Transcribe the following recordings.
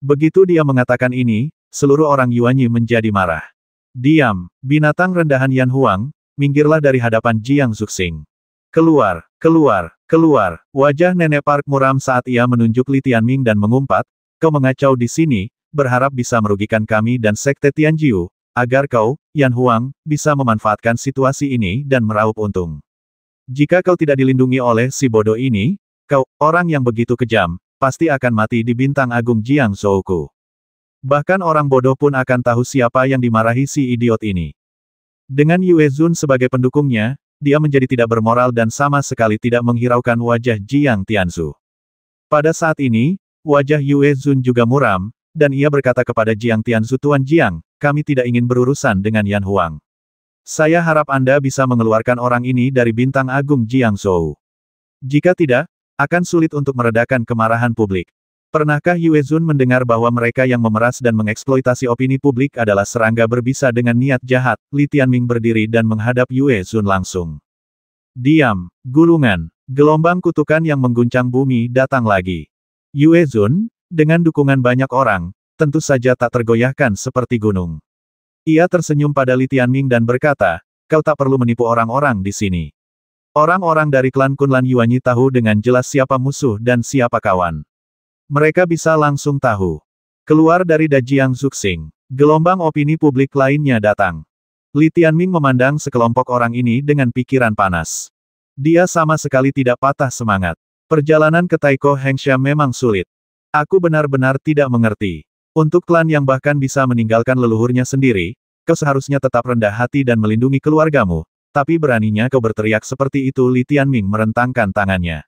Begitu dia mengatakan ini, seluruh orang Yuanyi menjadi marah. Diam, binatang rendahan Yan Huang, minggirlah dari hadapan Jiang Zuxing. Keluar, keluar, keluar. Wajah Nenek Park muram saat ia menunjuk Li Tianming dan mengumpat, kau mengacau di sini, berharap bisa merugikan kami dan Sekte Tianjiu, agar kau, Yan Huang, bisa memanfaatkan situasi ini dan meraup untung. Jika kau tidak dilindungi oleh si bodoh ini, kau, orang yang begitu kejam, pasti akan mati di bintang agung Jiang Zhouku. Bahkan orang bodoh pun akan tahu siapa yang dimarahi si idiot ini. Dengan Yue Zun sebagai pendukungnya, dia menjadi tidak bermoral dan sama sekali tidak menghiraukan wajah Jiang Tianzu. Pada saat ini, wajah Yue Zun juga muram, dan ia berkata kepada Jiang Tianzu, Tuan Jiang, kami tidak ingin berurusan dengan Yan Huang. Saya harap Anda bisa mengeluarkan orang ini dari bintang agung Jiang Zhou. Jika tidak, akan sulit untuk meredakan kemarahan publik. Pernahkah Yue Zun mendengar bahwa mereka yang memeras dan mengeksploitasi opini publik adalah serangga berbisa dengan niat jahat? Li Tianming berdiri dan menghadap Yue Zun langsung. Diam, gulungan, gelombang kutukan yang mengguncang bumi datang lagi. Yue Zun, dengan dukungan banyak orang, tentu saja tak tergoyahkan seperti gunung. Ia tersenyum pada Li Tianming dan berkata, kau tak perlu menipu orang-orang di sini. Orang-orang dari klan Kunlan Yuanyi tahu dengan jelas siapa musuh dan siapa kawan. Mereka bisa langsung tahu. Keluar dari Jiang Zuxing, gelombang opini publik lainnya datang. Li Tianming memandang sekelompok orang ini dengan pikiran panas. Dia sama sekali tidak patah semangat. Perjalanan ke Taiko Hengsha memang sulit. Aku benar-benar tidak mengerti. Untuk klan yang bahkan bisa meninggalkan leluhurnya sendiri, kau seharusnya tetap rendah hati dan melindungi keluargamu. Tapi beraninya kau berteriak seperti itu. Li Tianming merentangkan tangannya.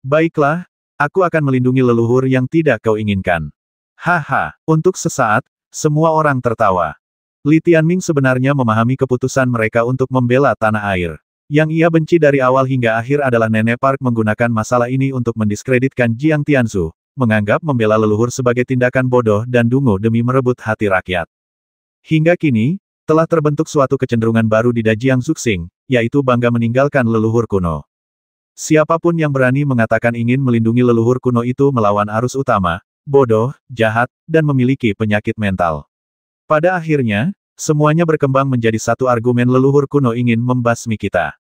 Baiklah. Aku akan melindungi leluhur yang tidak kau inginkan. Haha, untuk sesaat, semua orang tertawa. Li Tianming sebenarnya memahami keputusan mereka untuk membela tanah air. Yang ia benci dari awal hingga akhir adalah Nenek Park menggunakan masalah ini untuk mendiskreditkan Jiang Tianzu, menganggap membela leluhur sebagai tindakan bodoh dan dungu demi merebut hati rakyat. Hingga kini, telah terbentuk suatu kecenderungan baru di Jiang Zuxing, yaitu bangga meninggalkan leluhur kuno. Siapapun yang berani mengatakan ingin melindungi leluhur kuno itu melawan arus utama, bodoh, jahat, dan memiliki penyakit mental. Pada akhirnya, semuanya berkembang menjadi satu argumen leluhur kuno ingin membasmi kita.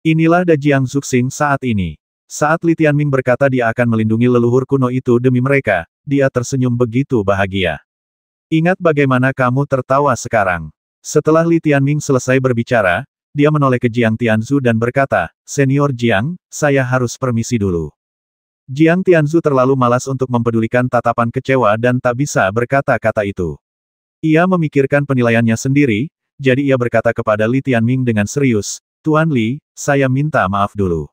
Inilah Jiang Zuxing saat ini. Saat Li Tianming berkata dia akan melindungi leluhur kuno itu demi mereka, dia tersenyum begitu bahagia. Ingat bagaimana kamu tertawa sekarang. Setelah Li Tianming selesai berbicara, dia menoleh ke Jiang Tianzu dan berkata, Senior Jiang, saya harus permisi dulu. Jiang Tianzu terlalu malas untuk mempedulikan tatapan kecewa dan tak bisa berkata-kata itu. Ia memikirkan penilaiannya sendiri, jadi ia berkata kepada Li Tianming dengan serius, Tuan Li, saya minta maaf dulu.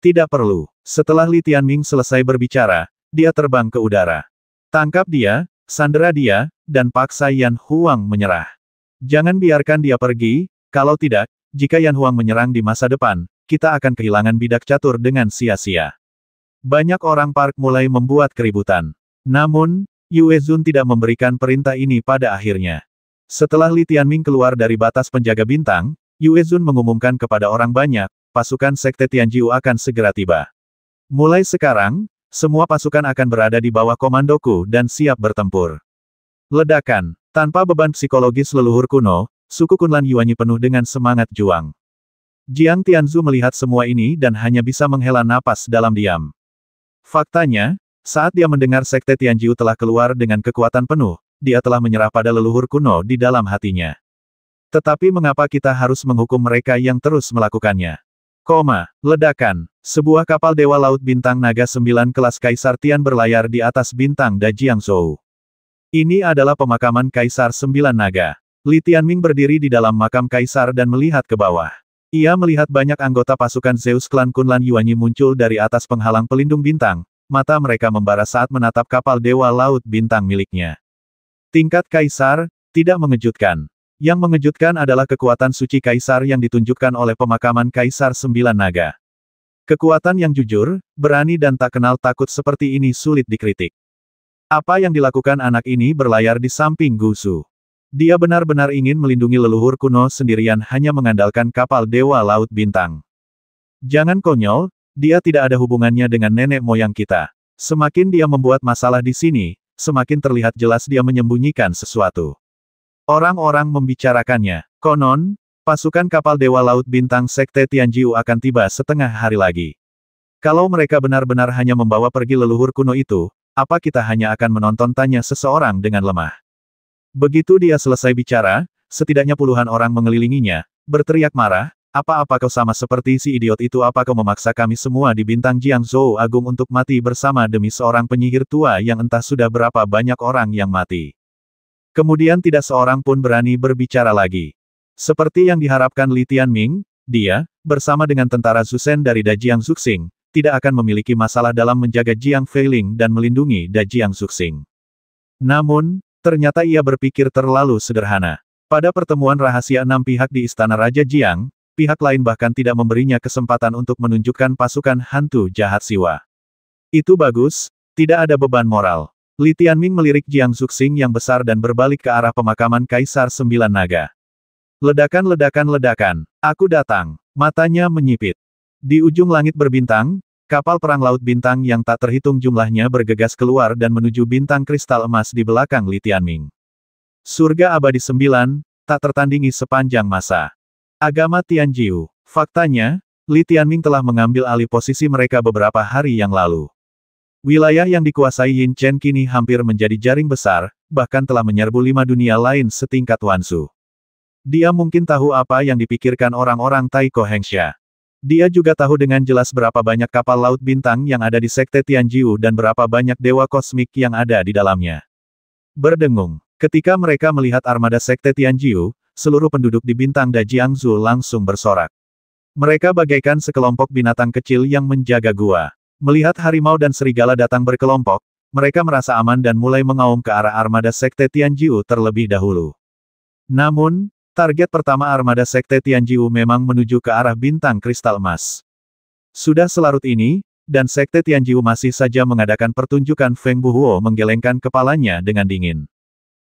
Tidak perlu. Setelah Li Tianming selesai berbicara, dia terbang ke udara. Tangkap dia, sandera dia, dan paksa Yan Huang menyerah. Jangan biarkan dia pergi, kalau tidak, jika Yan Huang menyerang di masa depan, kita akan kehilangan bidak catur dengan sia-sia. Banyak orang Park mulai membuat keributan. Namun, Yue Zun tidak memberikan perintah ini pada akhirnya. Setelah Li Tianming keluar dari batas penjaga bintang, Yue Zun mengumumkan kepada orang banyak, pasukan Sekte Tianjiu akan segera tiba. Mulai sekarang, semua pasukan akan berada di bawah komandoku dan siap bertempur. Ledakan. Tanpa beban psikologis leluhur kuno, suku Kunlan Yuanyi penuh dengan semangat juang. Jiang Tianzu melihat semua ini dan hanya bisa menghela napas dalam diam. Faktanya, saat dia mendengar Sekte Tianjiu telah keluar dengan kekuatan penuh, dia telah menyerah pada leluhur kuno di dalam hatinya. Tetapi mengapa kita harus menghukum mereka yang terus melakukannya? Ledakan. Sebuah kapal Dewa Laut Bintang Naga 9 kelas Kaisar Tian berlayar di atas bintang Dajiangzhou. Ini adalah pemakaman Kaisar 9 Naga. Li Tianming berdiri di dalam makam Kaisar dan melihat ke bawah. Ia melihat banyak anggota pasukan Zeus klan Kunlan Yuanyi muncul dari atas penghalang pelindung bintang, mata mereka membara saat menatap kapal Dewa Laut Bintang miliknya. Tingkat Kaisar, tidak mengejutkan. Yang mengejutkan adalah kekuatan suci Kaisar yang ditunjukkan oleh pemakaman Kaisar 9 Naga. Kekuatan yang jujur, berani dan tak kenal takut seperti ini sulit dikritik. Apa yang dilakukan anak ini berlayar di samping Gusu. Dia benar-benar ingin melindungi leluhur kuno sendirian hanya mengandalkan kapal Dewa Laut Bintang. Jangan konyol, dia tidak ada hubungannya dengan nenek moyang kita. Semakin dia membuat masalah di sini, semakin terlihat jelas dia menyembunyikan sesuatu. Orang-orang membicarakannya. Konon, pasukan kapal Dewa Laut Bintang Sekte Tianjiu akan tiba setengah hari lagi. Kalau mereka benar-benar hanya membawa pergi leluhur kuno itu, apa kita hanya akan menonton, tanya seseorang dengan lemah. Begitu dia selesai bicara, setidaknya puluhan orang mengelilinginya, berteriak marah, apa kau sama seperti si idiot itu? Apa kau memaksa kami semua di Bintang Jiangzhou Agung untuk mati bersama demi seorang penyihir tua yang entah sudah berapa banyak orang yang mati? Kemudian tidak seorang pun berani berbicara lagi. Seperti yang diharapkan Li Tianming, dia, bersama dengan tentara Zusen dari Dajiang Zuxing, tidak akan memiliki masalah dalam menjaga Jiang Feiling dan melindungi Dajiang Zuxing. Namun, ternyata ia berpikir terlalu sederhana. Pada pertemuan rahasia 6 pihak di Istana Raja Jiang, pihak lain bahkan tidak memberinya kesempatan untuk menunjukkan pasukan hantu jahat siwa. Itu bagus, tidak ada beban moral. Li Tianming melirik Jiang Zuxing yang besar dan berbalik ke arah pemakaman Kaisar Sembilan Naga. Ledakan, aku datang. Matanya menyipit. Di ujung langit berbintang, kapal perang laut bintang yang tak terhitung jumlahnya bergegas keluar dan menuju bintang kristal emas di belakang Li Tianming. Surga abadi 9, tak tertandingi sepanjang masa. Agama Tianjiu. Faktanya, Li Tianming telah mengambil alih posisi mereka beberapa hari yang lalu. Wilayah yang dikuasai Yin Chen kini hampir menjadi jaring besar, bahkan telah menyerbu 5 dunia lain setingkat Wansu. Dia mungkin tahu apa yang dipikirkan orang-orang Taiko Hengsha. Dia juga tahu dengan jelas berapa banyak kapal laut bintang yang ada di Sekte Tianjiu dan berapa banyak dewa kosmik yang ada di dalamnya. Berdengung. Ketika mereka melihat armada Sekte Tianjiu, seluruh penduduk di bintang Dajiangzu langsung bersorak. Mereka bagaikan sekelompok binatang kecil yang menjaga gua. Melihat harimau dan serigala datang berkelompok, mereka merasa aman dan mulai mengaum ke arah armada Sekte Tianjiu terlebih dahulu. Namun, target pertama armada Sekte Tianjiu memang menuju ke arah bintang kristal emas. Sudah selarut ini, dan Sekte Tianjiu masih saja mengadakan pertunjukan. Feng Buhuo menggelengkan kepalanya dengan dingin.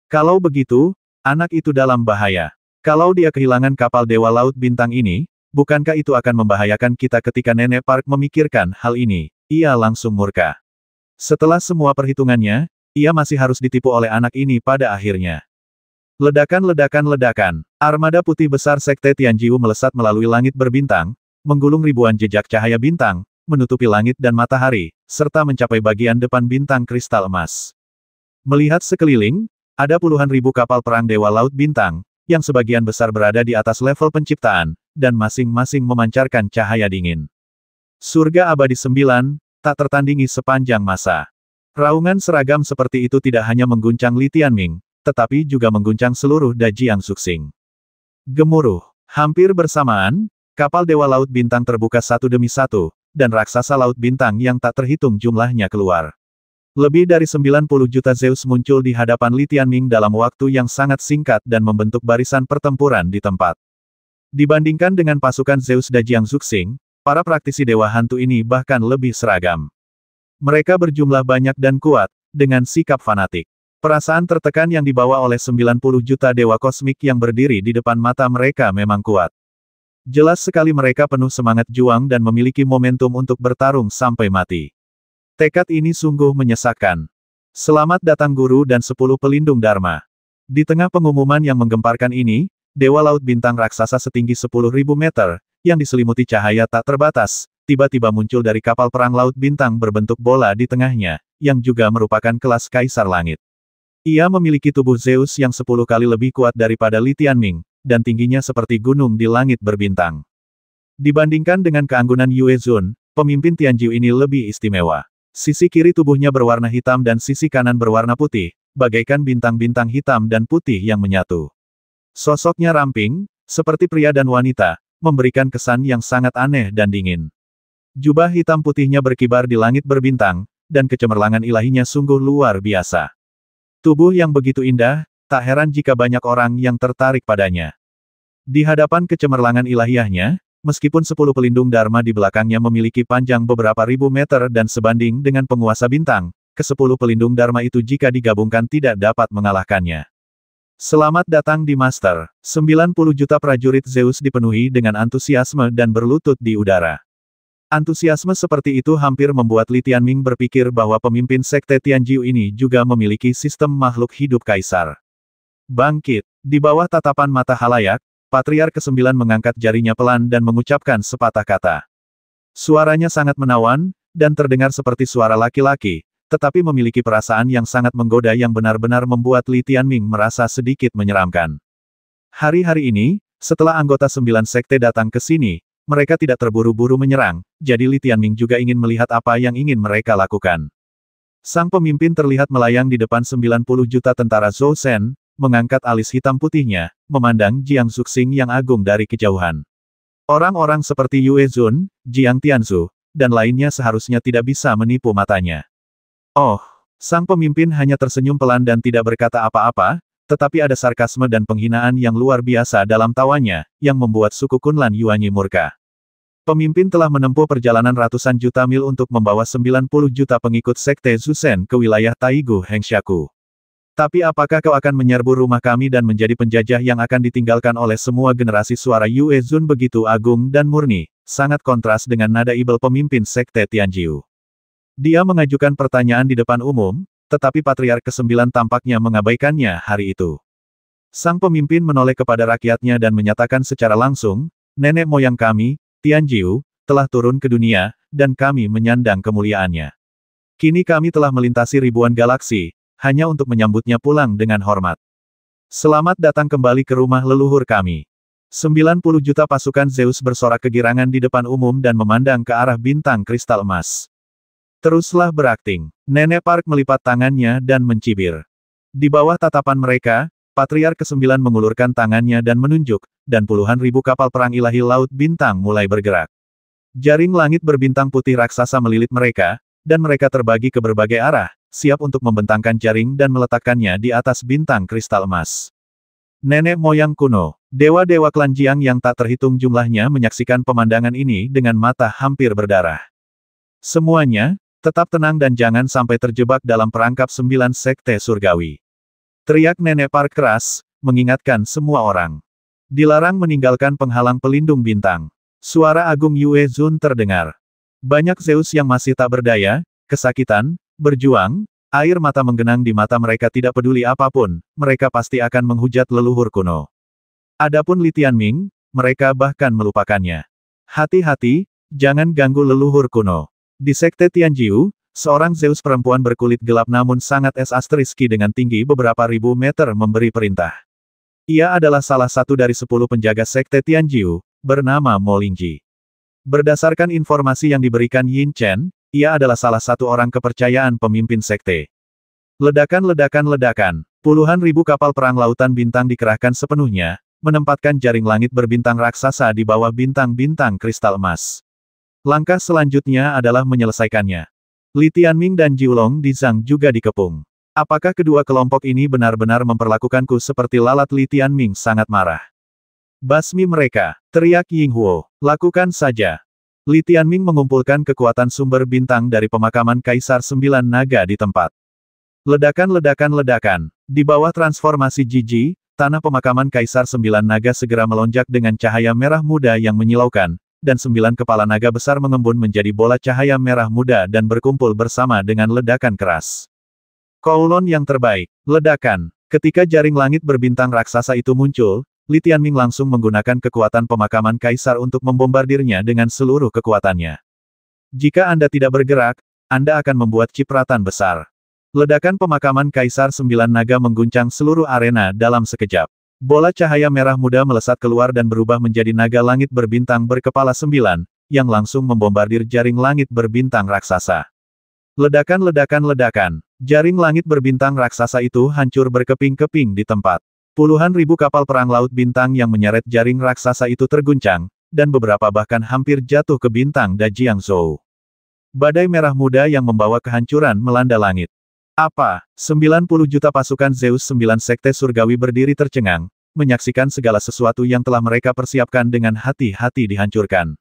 Kalau begitu, anak itu dalam bahaya. Kalau dia kehilangan kapal Dewa Laut Bintang ini, bukankah itu akan membahayakan kita? Ketika Nenek Park memikirkan hal ini, ia langsung murka. Setelah semua perhitungannya, ia masih harus ditipu oleh anak ini pada akhirnya. Ledakan. Armada putih besar Sekte Tianjiu melesat melalui langit berbintang, menggulung ribuan jejak cahaya bintang, menutupi langit dan matahari, serta mencapai bagian depan bintang kristal emas. Melihat sekeliling, ada puluhan ribu kapal perang Dewa Laut Bintang, yang sebagian besar berada di atas level penciptaan, dan masing-masing memancarkan cahaya dingin. Surga abadi 9, tak tertandingi sepanjang masa. Raungan seragam seperti itu tidak hanya mengguncang Li Tianming, tetapi juga mengguncang seluruh Dajiang Zuxing. Gemuruh. Hampir bersamaan, kapal Dewa Laut Bintang terbuka satu demi satu, dan raksasa Laut Bintang yang tak terhitung jumlahnya keluar. Lebih dari 90 juta Zeus muncul di hadapan Li Tianming dalam waktu yang sangat singkat dan membentuk barisan pertempuran di tempat. Dibandingkan dengan pasukan Zeus Dajiang Zuxing, para praktisi dewa hantu ini bahkan lebih seragam. Mereka berjumlah banyak dan kuat, dengan sikap fanatik. Perasaan tertekan yang dibawa oleh 90 juta dewa kosmik yang berdiri di depan mata mereka memang kuat. Jelas sekali mereka penuh semangat juang dan memiliki momentum untuk bertarung sampai mati. Tekad ini sungguh menyesakkan. Selamat datang guru dan 10 pelindung Dharma. Di tengah pengumuman yang menggemparkan ini, Dewa Laut Bintang raksasa setinggi 10.000 meter, yang diselimuti cahaya tak terbatas, tiba-tiba muncul dari kapal perang Laut Bintang berbentuk bola di tengahnya, yang juga merupakan kelas Kaisar Langit. Ia memiliki tubuh Zeus yang 10 kali lebih kuat daripada Li Tianming, dan tingginya seperti gunung di langit berbintang. Dibandingkan dengan keanggunan Yue Zun, pemimpin Tianjiu ini lebih istimewa. Sisi kiri tubuhnya berwarna hitam dan sisi kanan berwarna putih, bagaikan bintang-bintang hitam dan putih yang menyatu. Sosoknya ramping, seperti pria dan wanita, memberikan kesan yang sangat aneh dan dingin. Jubah hitam putihnya berkibar di langit berbintang, dan kecemerlangan ilahinya sungguh luar biasa. Tubuh yang begitu indah, tak heran jika banyak orang yang tertarik padanya. Di hadapan kecemerlangan ilahiyahnya, meskipun 10 pelindung Dharma di belakangnya memiliki panjang beberapa ribu meter dan sebanding dengan penguasa bintang, ke-10 pelindung Dharma itu jika digabungkan tidak dapat mengalahkannya. Selamat datang di Master. 90 juta prajurit Zeus dipenuhi dengan antusiasme dan berlutut di udara. Antusiasme seperti itu hampir membuat Li Tianming berpikir bahwa pemimpin sekte Tianjiu ini juga memiliki sistem makhluk hidup kaisar. Bangkit! Di bawah tatapan mata halayak, Patriark ke-9 mengangkat jarinya pelan dan mengucapkan sepatah kata. Suaranya sangat menawan, dan terdengar seperti suara laki-laki, tetapi memiliki perasaan yang sangat menggoda yang benar-benar membuat Li Tianming merasa sedikit menyeramkan. Hari-hari ini, setelah anggota 9 sekte datang ke sini, mereka tidak terburu-buru menyerang, jadi Li Tianming juga ingin melihat apa yang ingin mereka lakukan. Sang pemimpin terlihat melayang di depan 90 juta tentara Zhou Shen, mengangkat alis hitam putihnya, memandang Jiang Zuxing yang agung dari kejauhan. Orang-orang seperti Yue Zun, Jiang Tianzu, dan lainnya seharusnya tidak bisa menipu matanya. Oh, sang pemimpin hanya tersenyum pelan dan tidak berkata apa-apa, tetapi ada sarkasme dan penghinaan yang luar biasa dalam tawanya, yang membuat suku Kunlan Yuanyi murka. Pemimpin telah menempuh perjalanan ratusan juta mil untuk membawa 90 juta pengikut sekte Zusen ke wilayah Taigu Hengshaku. Tapi apakah kau akan menyerbu rumah kami dan menjadi penjajah yang akan ditinggalkan oleh semua generasi? Suara Yue Zun begitu agung dan murni, sangat kontras dengan nada ibel pemimpin sekte Tianjiu. Dia mengajukan pertanyaan di depan umum, tetapi Patriark ke-9 tampaknya mengabaikannya hari itu. Sang pemimpin menoleh kepada rakyatnya dan menyatakan secara langsung, nenek moyang kami, Tianjiu, telah turun ke dunia, dan kami menyandang kemuliaannya. Kini kami telah melintasi ribuan galaksi, hanya untuk menyambutnya pulang dengan hormat. Selamat datang kembali ke rumah leluhur kami. 90 juta pasukan Zeus bersorak kegirangan di depan umum dan memandang ke arah bintang kristal emas. Teruslah berakting. Nenek Park melipat tangannya dan mencibir. Di bawah tatapan mereka, Patriark ke-9 mengulurkan tangannya dan menunjuk, dan puluhan ribu kapal perang ilahi laut bintang mulai bergerak. Jaring langit berbintang putih raksasa melilit mereka, dan mereka terbagi ke berbagai arah, siap untuk membentangkan jaring dan meletakkannya di atas bintang kristal emas. Nenek moyang kuno, dewa-dewa klan Jiang yang tak terhitung jumlahnya menyaksikan pemandangan ini dengan mata hampir berdarah. Semuanya, tetap tenang dan jangan sampai terjebak dalam perangkap 9 sekte surgawi. Teriak Nenek Park keras, mengingatkan semua orang. Dilarang meninggalkan penghalang pelindung bintang. Suara agung Yue Zun terdengar. Banyak Zeus yang masih tak berdaya, kesakitan, berjuang, air mata menggenang di mata mereka tidak peduli apapun, mereka pasti akan menghujat leluhur kuno. Adapun Li Tianming, mereka bahkan melupakannya. Hati-hati, jangan ganggu leluhur kuno. Di sekte Tianjiu, seorang Zeus perempuan berkulit gelap namun sangat asteriski dengan tinggi beberapa ribu meter memberi perintah. Ia adalah salah satu dari 10 penjaga sekte Tianjiu, bernama Mo Lingji. Berdasarkan informasi yang diberikan Yin Chen, ia adalah salah satu orang kepercayaan pemimpin sekte. Ledakan-ledakan-ledakan, puluhan ribu kapal perang lautan bintang dikerahkan sepenuhnya, menempatkan jaring langit berbintang raksasa di bawah bintang-bintang kristal emas. Langkah selanjutnya adalah menyelesaikannya. Li Tianming dan Jiulong Dizang juga dikepung. Apakah kedua kelompok ini benar-benar memperlakukanku seperti lalat? Li Tianming sangat marah. Basmi mereka, teriak Ying Huo. Lakukan saja. Li Tianming mengumpulkan kekuatan sumber bintang dari pemakaman Kaisar 9 Naga di tempat. Ledakan-ledakan-ledakan. Di bawah transformasi Jiji, tanah pemakaman Kaisar 9 Naga segera melonjak dengan cahaya merah muda yang menyilaukan, dan 9 kepala naga besar mengembun menjadi bola cahaya merah muda dan berkumpul bersama dengan ledakan keras. Kowloon yang terbaik, ledakan. Ketika jaring langit berbintang raksasa itu muncul, Li Tianming langsung menggunakan kekuatan pemakaman kaisar untuk membombardirnya dengan seluruh kekuatannya. Jika Anda tidak bergerak, Anda akan membuat cipratan besar. Ledakan pemakaman Kaisar 9 Naga mengguncang seluruh arena dalam sekejap. Bola cahaya merah muda melesat keluar dan berubah menjadi naga langit berbintang berkepala 9, yang langsung membombardir jaring langit berbintang raksasa. Ledakan-ledakan-ledakan. Jaring langit berbintang raksasa itu hancur berkeping-keping di tempat. Puluhan ribu kapal perang laut bintang yang menyeret jaring raksasa itu terguncang, dan beberapa bahkan hampir jatuh ke bintang Dajiangzhou. Badai merah muda yang membawa kehancuran melanda langit. Apa? 90 juta pasukan Zeus 9 sekte surgawi berdiri tercengang, menyaksikan segala sesuatu yang telah mereka persiapkan dengan hati-hati dihancurkan.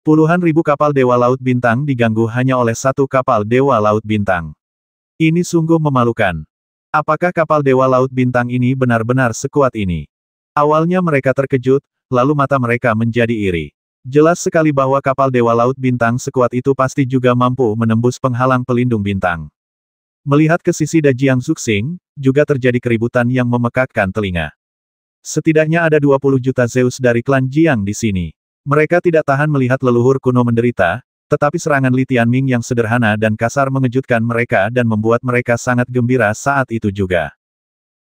Puluhan ribu kapal Dewa Laut Bintang diganggu hanya oleh satu kapal Dewa Laut Bintang. Ini sungguh memalukan. Apakah kapal Dewa Laut Bintang ini benar-benar sekuat ini? Awalnya mereka terkejut, lalu mata mereka menjadi iri. Jelas sekali bahwa kapal Dewa Laut Bintang sekuat itu pasti juga mampu menembus penghalang pelindung bintang. Melihat ke sisi Da Jiang Zuxing, juga terjadi keributan yang memekakkan telinga. Setidaknya ada 20 juta Zeus dari klan Jiang di sini. Mereka tidak tahan melihat leluhur kuno menderita, tetapi serangan Li Tianming yang sederhana dan kasar mengejutkan mereka dan membuat mereka sangat gembira saat itu juga.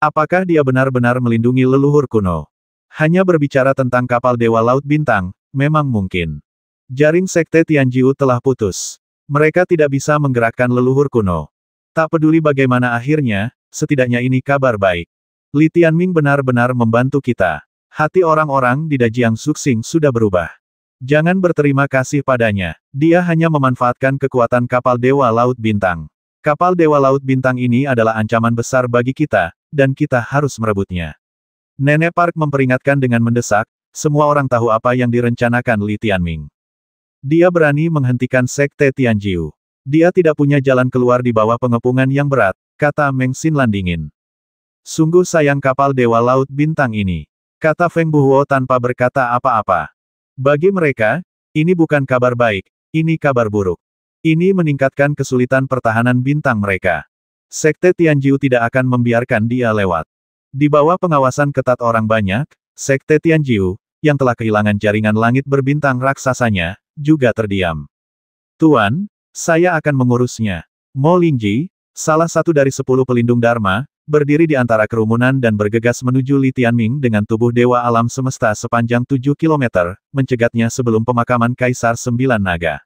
Apakah dia benar-benar melindungi leluhur kuno? Hanya berbicara tentang kapal Dewa Laut Bintang, memang mungkin. Jaring Sekte Tianjiu telah putus. Mereka tidak bisa menggerakkan leluhur kuno. Tak peduli bagaimana akhirnya, setidaknya ini kabar baik. Li Tianming benar-benar membantu kita. Hati orang-orang di Da Jiang Zuxing sudah berubah. Jangan berterima kasih padanya. Dia hanya memanfaatkan kekuatan kapal Dewa Laut Bintang. Kapal Dewa Laut Bintang ini adalah ancaman besar bagi kita, dan kita harus merebutnya. Nenek Park memperingatkan dengan mendesak, semua orang tahu apa yang direncanakan Li Tianming. Dia berani menghentikan Sekte Tianjiu. Dia tidak punya jalan keluar di bawah pengepungan yang berat, kata Meng Xinlan dingin. Sungguh sayang kapal Dewa Laut Bintang ini, kata Feng Buhuo tanpa berkata apa-apa. Bagi mereka, ini bukan kabar baik, ini kabar buruk. Ini meningkatkan kesulitan pertahanan bintang mereka. Sekte Tianjiu tidak akan membiarkan dia lewat. Di bawah pengawasan ketat orang banyak, Sekte Tianjiu, yang telah kehilangan jaringan langit berbintang raksasanya, juga terdiam. Tuan, saya akan mengurusnya. Mo Lingji, salah satu dari 10 pelindung Dharma, berdiri di antara kerumunan dan bergegas menuju Li Tianming dengan tubuh dewa alam semesta sepanjang 7 km, mencegatnya sebelum pemakaman Kaisar 9 Naga.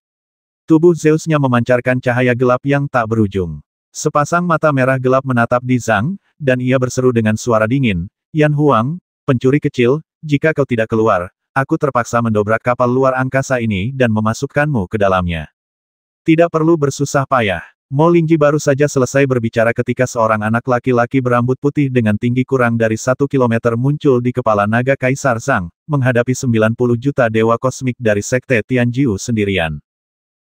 Tubuh Zeusnya memancarkan cahaya gelap yang tak berujung. Sepasang mata merah gelap menatap Di Zhang, dan ia berseru dengan suara dingin, Yan Huang, pencuri kecil, jika kau tidak keluar, aku terpaksa mendobrak kapal luar angkasa ini dan memasukkanmu ke dalamnya. Tidak perlu bersusah payah. Mo Lingji baru saja selesai berbicara ketika seorang anak laki-laki berambut putih dengan tinggi kurang dari 1 km muncul di kepala naga Kaisar Zhang, menghadapi 90 juta dewa kosmik dari Sekte Tianjiu sendirian.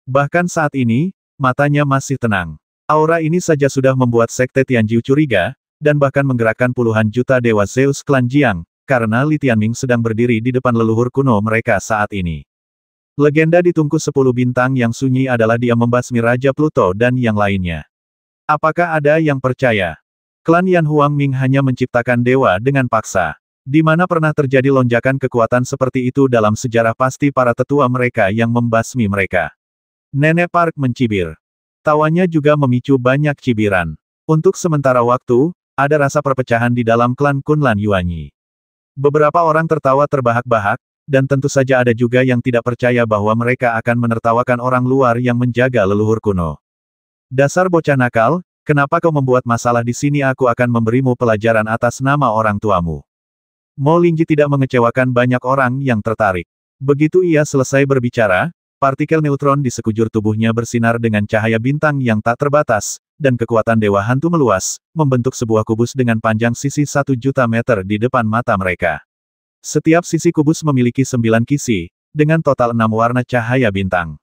Bahkan saat ini, matanya masih tenang. Aura ini saja sudah membuat Sekte Tianjiu curiga, dan bahkan menggerakkan puluhan juta dewa Zeus klan Jiang, karena Li Tianming sedang berdiri di depan leluhur kuno mereka saat ini. Legenda di tungku 10 bintang yang sunyi adalah dia membasmi Raja Pluto dan yang lainnya. Apakah ada yang percaya? Klan Yan Huangming hanya menciptakan dewa dengan paksa. Di mana pernah terjadi lonjakan kekuatan seperti itu dalam sejarah pasti para tetua mereka yang membasmi mereka. Nenek Park mencibir. Tawanya juga memicu banyak cibiran. Untuk sementara waktu, ada rasa perpecahan di dalam klan Kunlan Yuanyi. Beberapa orang tertawa terbahak-bahak, dan tentu saja ada juga yang tidak percaya bahwa mereka akan menertawakan orang luar yang menjaga leluhur kuno. Dasar bocah nakal, kenapa kau membuat masalah di sini? Aku akan memberimu pelajaran atas nama orang tuamu. Mo Lingji tidak mengecewakan banyak orang yang tertarik. Begitu ia selesai berbicara, partikel neutron di sekujur tubuhnya bersinar dengan cahaya bintang yang tak terbatas, dan kekuatan dewa hantu meluas, membentuk sebuah kubus dengan panjang sisi 1 juta meter di depan mata mereka. Setiap sisi kubus memiliki 9 kisi, dengan total 6 warna cahaya bintang.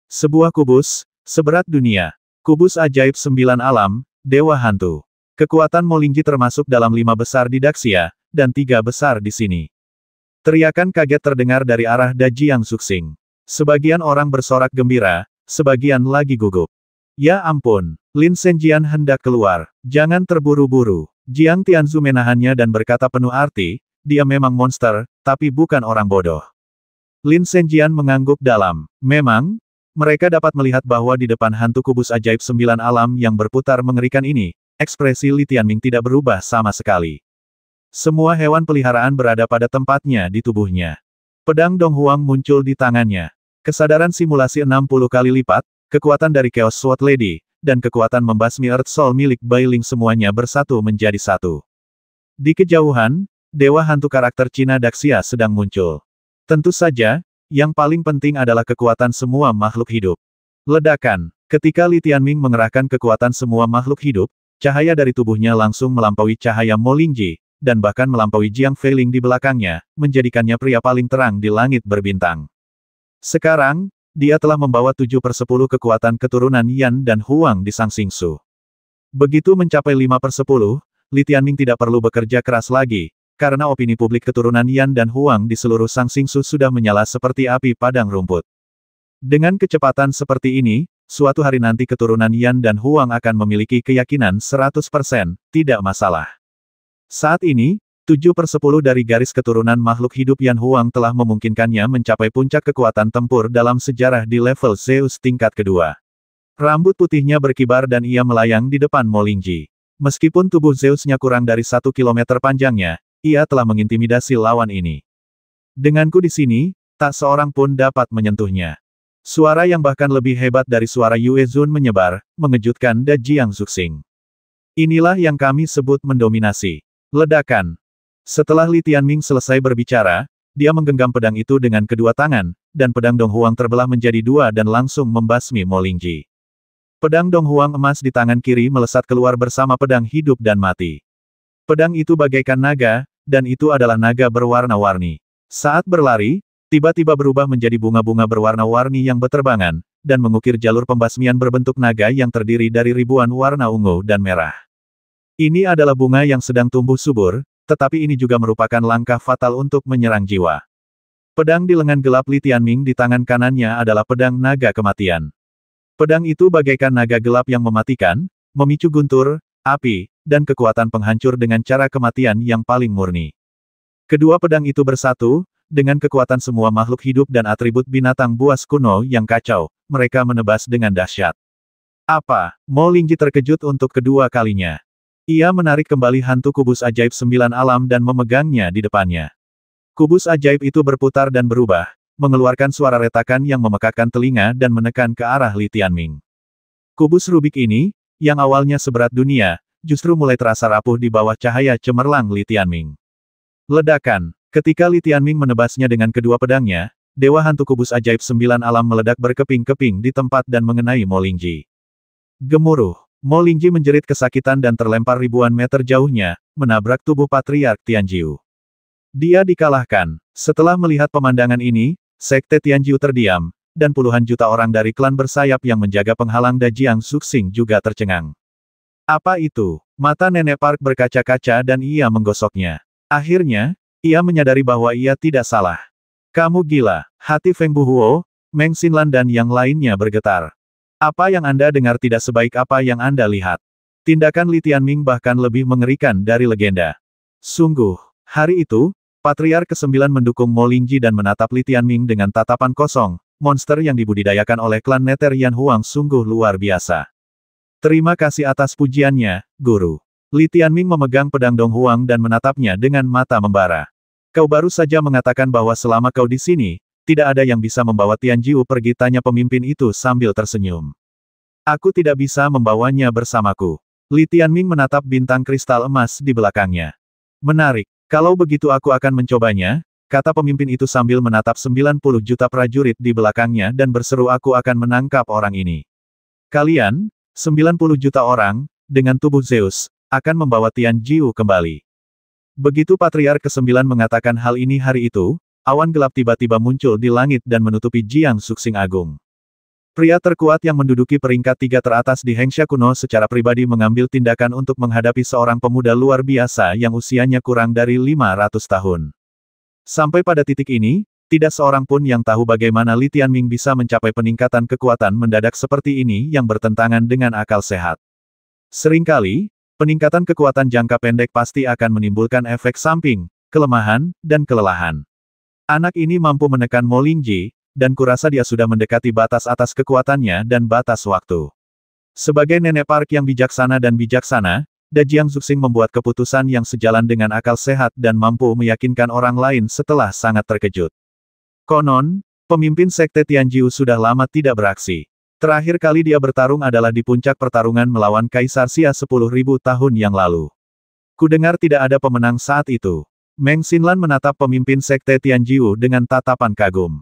Sebuah kubus, seberat dunia. Kubus ajaib 9 alam, dewa hantu. Kekuatan Mo Lingji termasuk dalam 5 besar di Daxia, dan 3 besar di sini. Teriakan kaget terdengar dari arah Da Jiang Zuxing. Sebagian orang bersorak gembira, sebagian lagi gugup. Ya ampun, Lin Zhenjian hendak keluar. Jangan terburu-buru. Jiang Tianzu menahannya dan berkata penuh arti, dia memang monster, tapi bukan orang bodoh. Lin Zhenjian mengangguk dalam. Memang, mereka dapat melihat bahwa di depan hantu kubus ajaib 9 alam yang berputar mengerikan ini, ekspresi Li Tianming tidak berubah sama sekali. Semua hewan peliharaan berada pada tempatnya di tubuhnya. Pedang Dong Huang muncul di tangannya. Kesadaran simulasi 60 kali lipat, kekuatan dari Chaos Sword Lady, dan kekuatan membasmi Earth Soul milik Bai Ling semuanya bersatu menjadi satu. Di kejauhan, dewa hantu karakter Cina Daxia sedang muncul. Tentu saja, yang paling penting adalah kekuatan semua makhluk hidup. Ledakan. Ketika Li Tianming mengerahkan kekuatan semua makhluk hidup, cahaya dari tubuhnya langsung melampaui cahaya Mo Lingji, dan bahkan melampaui Jiang Feiling di belakangnya, menjadikannya pria paling terang di langit berbintang. Sekarang, dia telah membawa 7/10 kekuatan keturunan Yan dan Huang di Sang Xingsu. Begitu mencapai 5/10, Li Tianming tidak perlu bekerja keras lagi, karena opini publik keturunan Yan dan Huang di seluruh Sangxingsu sudah menyala seperti api padang rumput. Dengan kecepatan seperti ini, suatu hari nanti keturunan Yan dan Huang akan memiliki keyakinan 100%, tidak masalah. Saat ini, 7/10 dari garis keturunan makhluk hidup Yan Huang telah memungkinkannya mencapai puncak kekuatan tempur dalam sejarah di level Zeus tingkat kedua. Rambut putihnya berkibar dan ia melayang di depan Mo Lingji. Meskipun tubuh Zeusnya kurang dari 1 kilometer panjangnya, ia telah mengintimidasi lawan ini. Denganku di sini, tak seorang pun dapat menyentuhnya. Suara yang bahkan lebih hebat dari suara Yue Zun menyebar, mengejutkan Da Jiang Zuxing. Inilah yang kami sebut mendominasi. Ledakan. Setelah Li Tianming selesai berbicara, dia menggenggam pedang itu dengan kedua tangan, dan pedang Dong Huang terbelah menjadi dua dan langsung membasmi Mo Lingji. Pedang Dong Huang emas di tangan kiri melesat keluar bersama pedang hidup dan mati. Pedang itu bagaikan naga, dan itu adalah naga berwarna-warni. Saat berlari, tiba-tiba berubah menjadi bunga-bunga berwarna-warni yang berterbangan, dan mengukir jalur pembasmian berbentuk naga yang terdiri dari ribuan warna ungu dan merah. Ini adalah bunga yang sedang tumbuh subur, tetapi ini juga merupakan langkah fatal untuk menyerang jiwa. Pedang di lengan gelap Li Tianming di tangan kanannya adalah pedang naga kematian. Pedang itu bagaikan naga gelap yang mematikan, memicu guntur, api, dan kekuatan penghancur dengan cara kematian yang paling murni. Kedua pedang itu bersatu, dengan kekuatan semua makhluk hidup dan atribut binatang buas kuno yang kacau, mereka menebas dengan dahsyat. Apa? Mo Lingji terkejut untuk kedua kalinya. Ia menarik kembali hantu kubus ajaib 9 alam dan memegangnya di depannya. Kubus ajaib itu berputar dan berubah, mengeluarkan suara retakan yang memekakkan telinga dan menekan ke arah Li Tianming. Kubus Rubik ini, yang awalnya seberat dunia, justru mulai terasa rapuh di bawah cahaya cemerlang Li Tianming. Ledakan. Ketika Li Tianming menebasnya dengan kedua pedangnya, Dewa Hantu Kubus Ajaib 9 Alam meledak berkeping-keping di tempat dan mengenai Mo Lingji. Gemuruh. Mo Lingji menjerit kesakitan dan terlempar ribuan meter jauhnya, menabrak tubuh Patriark Tianjiu. Dia dikalahkan. Setelah melihat pemandangan ini, Sekte Tianjiu terdiam, dan puluhan juta orang dari klan bersayap yang menjaga penghalang Da Jiang Zuxing juga tercengang. Apa itu? Mata Nenek Park berkaca-kaca dan ia menggosoknya. Akhirnya, ia menyadari bahwa ia tidak salah. Kamu gila. Hati Feng Buhuo, Meng Xinlan dan yang lainnya bergetar. Apa yang Anda dengar tidak sebaik apa yang Anda lihat. Tindakan Li Tianming bahkan lebih mengerikan dari legenda. Sungguh, hari itu, Patriark ke-9 mendukung Mo Lingji dan menatap Li Tianming dengan tatapan kosong. Monster yang dibudidayakan oleh klan Neter Yan Huang sungguh luar biasa. Terima kasih atas pujiannya, Guru. Li Tianming memegang pedang Dong Huang dan menatapnya dengan mata membara. Kau baru saja mengatakan bahwa selama kau di sini, tidak ada yang bisa membawa Tianjiu pergi, tanya pemimpin itu sambil tersenyum. Aku tidak bisa membawanya bersamaku. Li Tianming menatap bintang kristal emas di belakangnya. Menarik. Kalau begitu aku akan mencobanya, kata pemimpin itu sambil menatap 90 juta prajurit di belakangnya dan berseru, aku akan menangkap orang ini. Kalian, 90 juta orang, dengan tubuh Zeus, akan membawa Tianjiu kembali. Begitu Patriark ke-9 mengatakan hal ini hari itu, awan gelap tiba-tiba muncul di langit dan menutupi Jiang Zuxing Agung. Pria terkuat yang menduduki peringkat 3 teratas di Hengsha kuno secara pribadi mengambil tindakan untuk menghadapi seorang pemuda luar biasa yang usianya kurang dari 500 tahun. Sampai pada titik ini, tidak seorang pun yang tahu bagaimana Li Tianming bisa mencapai peningkatan kekuatan mendadak seperti ini yang bertentangan dengan akal sehat. Seringkali, peningkatan kekuatan jangka pendek pasti akan menimbulkan efek samping, kelemahan, dan kelelahan. Anak ini mampu menekan Mo Lingji, dan kurasa dia sudah mendekati batas atas kekuatannya dan batas waktu. Sebagai Nenek Park yang bijaksana dan bijaksana, Da Jiang Zuxing membuat keputusan yang sejalan dengan akal sehat dan mampu meyakinkan orang lain setelah sangat terkejut. Konon, pemimpin Sekte Tianjiu sudah lama tidak beraksi. Terakhir kali dia bertarung adalah di puncak pertarungan melawan Kaisar Xia 10.000 tahun yang lalu. Kudengar tidak ada pemenang saat itu. Meng Xinlan menatap pemimpin Sekte Tianjiu dengan tatapan kagum.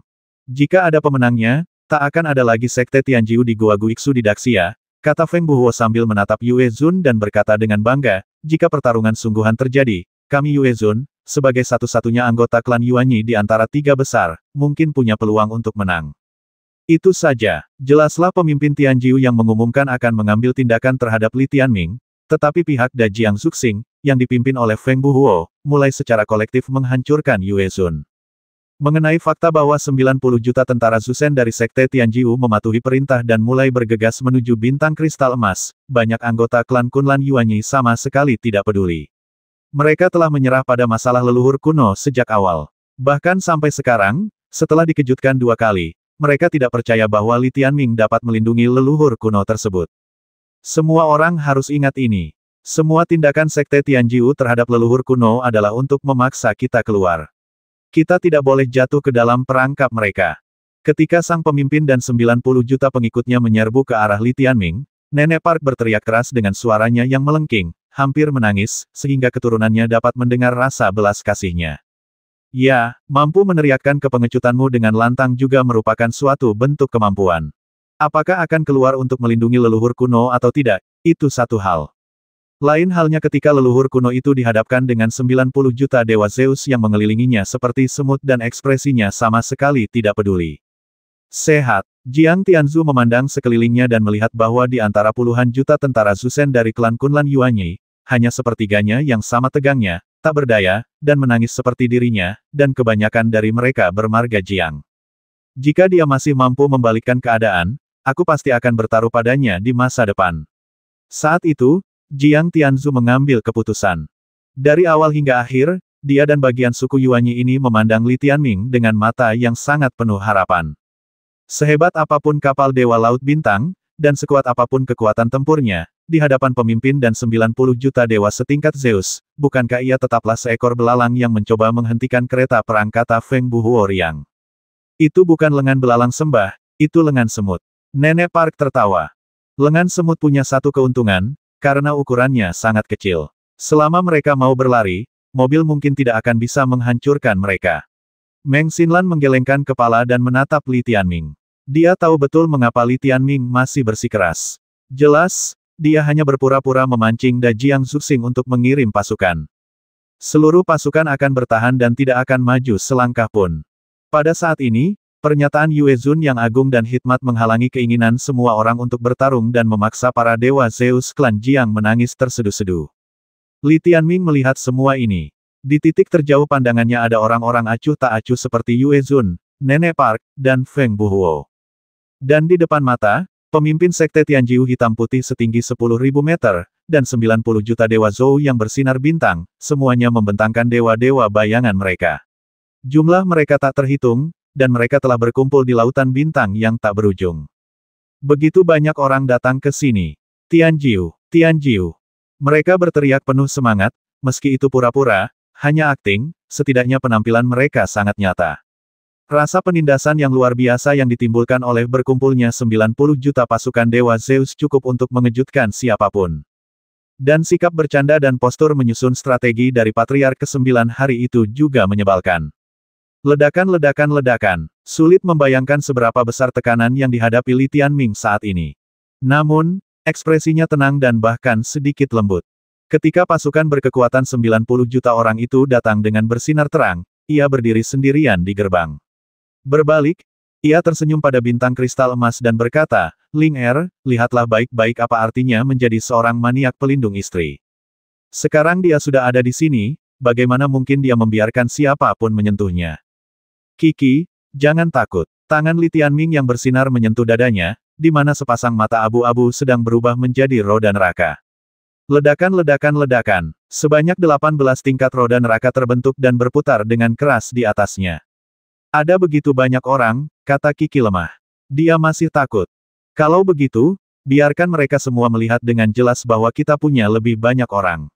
Jika ada pemenangnya, tak akan ada lagi Sekte Tianjiu di Gua Guiksu di Daxia, kata Feng Buhuo sambil menatap Yue Zun dan berkata dengan bangga, jika pertarungan sungguhan terjadi, kami Yue Zun, sebagai satu-satunya anggota klan Yuanyi di antara 3 besar, mungkin punya peluang untuk menang. Itu saja, jelaslah pemimpin Tianjiu yang mengumumkan akan mengambil tindakan terhadap Li Tianming, tetapi pihak Da Jiang Zuxing, yang dipimpin oleh Feng Buhuo, mulai secara kolektif menghancurkan Yue Zun. Mengenai fakta bahwa 90 juta tentara Zusen dari Sekte Tianjiu mematuhi perintah dan mulai bergegas menuju bintang kristal emas, banyak anggota klan Kunlan Yuanyi sama sekali tidak peduli. Mereka telah menyerah pada masalah leluhur kuno sejak awal. Bahkan sampai sekarang, setelah dikejutkan 2 kali, mereka tidak percaya bahwa Li Tianming dapat melindungi leluhur kuno tersebut. Semua orang harus ingat ini. Semua tindakan Sekte Tianjiu terhadap leluhur kuno adalah untuk memaksa kita keluar. Kita tidak boleh jatuh ke dalam perangkap mereka. Ketika sang pemimpin dan 90 juta pengikutnya menyerbu ke arah Li Tianming, Nenek Park berteriak keras dengan suaranya yang melengking, hampir menangis, sehingga keturunannya dapat mendengar rasa belas kasihnya. Ya, mampu meneriakkan kepengecutanmu dengan lantang juga merupakan suatu bentuk kemampuan. Apakah akan keluar untuk melindungi leluhur kuno atau tidak, itu satu hal. Lain halnya ketika leluhur kuno itu dihadapkan dengan 90 juta dewa Zeus yang mengelilinginya seperti semut dan ekspresinya sama sekali tidak peduli. Sehat, Jiang Tianzu memandang sekelilingnya dan melihat bahwa di antara puluhan juta tentara Zusen dari klan Kunlan Yuanyi, hanya sepertiganya yang sama tegangnya, tak berdaya, dan menangis seperti dirinya, dan kebanyakan dari mereka bermarga Jiang. Jika dia masih mampu membalikkan keadaan, aku pasti akan bertaruh padanya di masa depan. Saat itu, Jiang Tianzu mengambil keputusan. Dari awal hingga akhir, dia dan bagian suku Yuanyi ini memandang Li Tianming dengan mata yang sangat penuh harapan. Sehebat apapun kapal Dewa Laut Bintang, dan sekuat apapun kekuatan tempurnya, di hadapan pemimpin dan 90 juta dewa setingkat Zeus, bukankah ia tetaplah seekor belalang yang mencoba menghentikan kereta perang, kata Feng Buhuo riang. Itu bukan lengan belalang sembah, itu lengan semut. Nenek Park tertawa. Lengan semut punya satu keuntungan, karena ukurannya sangat kecil. Selama mereka mau berlari, mobil mungkin tidak akan bisa menghancurkan mereka. Meng Xinlan menggelengkan kepala dan menatap Li Tianming. Dia tahu betul mengapa Li Tianming masih bersikeras. Jelas, dia hanya berpura-pura memancing Da Jiang Zuxing untuk mengirim pasukan. Seluruh pasukan akan bertahan dan tidak akan maju selangkah pun. Pada saat ini, pernyataan Yue Zun yang agung dan hikmat menghalangi keinginan semua orang untuk bertarung dan memaksa para dewa Zeus klan Jiang menangis terseduh-seduh. Li Tianming melihat semua ini. Di titik terjauh pandangannya ada orang-orang acuh tak acuh seperti Yue Zun, Nenek Park, dan Feng Buhuo. Dan di depan mata, pemimpin Sekte Tianjiu hitam putih setinggi 10.000 meter, dan 90 juta dewa Zhou yang bersinar bintang, semuanya membentangkan dewa-dewa bayangan mereka. Jumlah mereka tak terhitung, dan mereka telah berkumpul di lautan bintang yang tak berujung. Begitu banyak orang datang ke sini. Tianjiu, Tianjiu. Mereka berteriak penuh semangat, meski itu pura-pura, hanya akting, setidaknya penampilan mereka sangat nyata. Rasa penindasan yang luar biasa yang ditimbulkan oleh berkumpulnya 90 juta pasukan Dewa Zeus cukup untuk mengejutkan siapapun. Dan sikap bercanda dan postur menyusun strategi dari Patriark ke-9 hari itu juga menyebalkan. Ledakan-ledakan-ledakan. Sulit membayangkan seberapa besar tekanan yang dihadapi Li Tianming saat ini. Namun, ekspresinya tenang dan bahkan sedikit lembut. Ketika pasukan berkekuatan 90 juta orang itu datang dengan bersinar terang, ia berdiri sendirian di gerbang. Berbalik, ia tersenyum pada bintang kristal emas dan berkata, Ling Er, lihatlah baik-baik apa artinya menjadi seorang maniak pelindung istri. Sekarang dia sudah ada di sini, bagaimana mungkin dia membiarkan siapapun menyentuhnya? Kiki, jangan takut. Tangan Li Tianming yang bersinar menyentuh dadanya, di mana sepasang mata abu-abu sedang berubah menjadi roda neraka. Ledakan-ledakan-ledakan. Sebanyak 18 tingkat roda neraka terbentuk dan berputar dengan keras di atasnya. Ada begitu banyak orang, kata Kiki lemah. Dia masih takut. Kalau begitu, biarkan mereka semua melihat dengan jelas bahwa kita punya lebih banyak orang.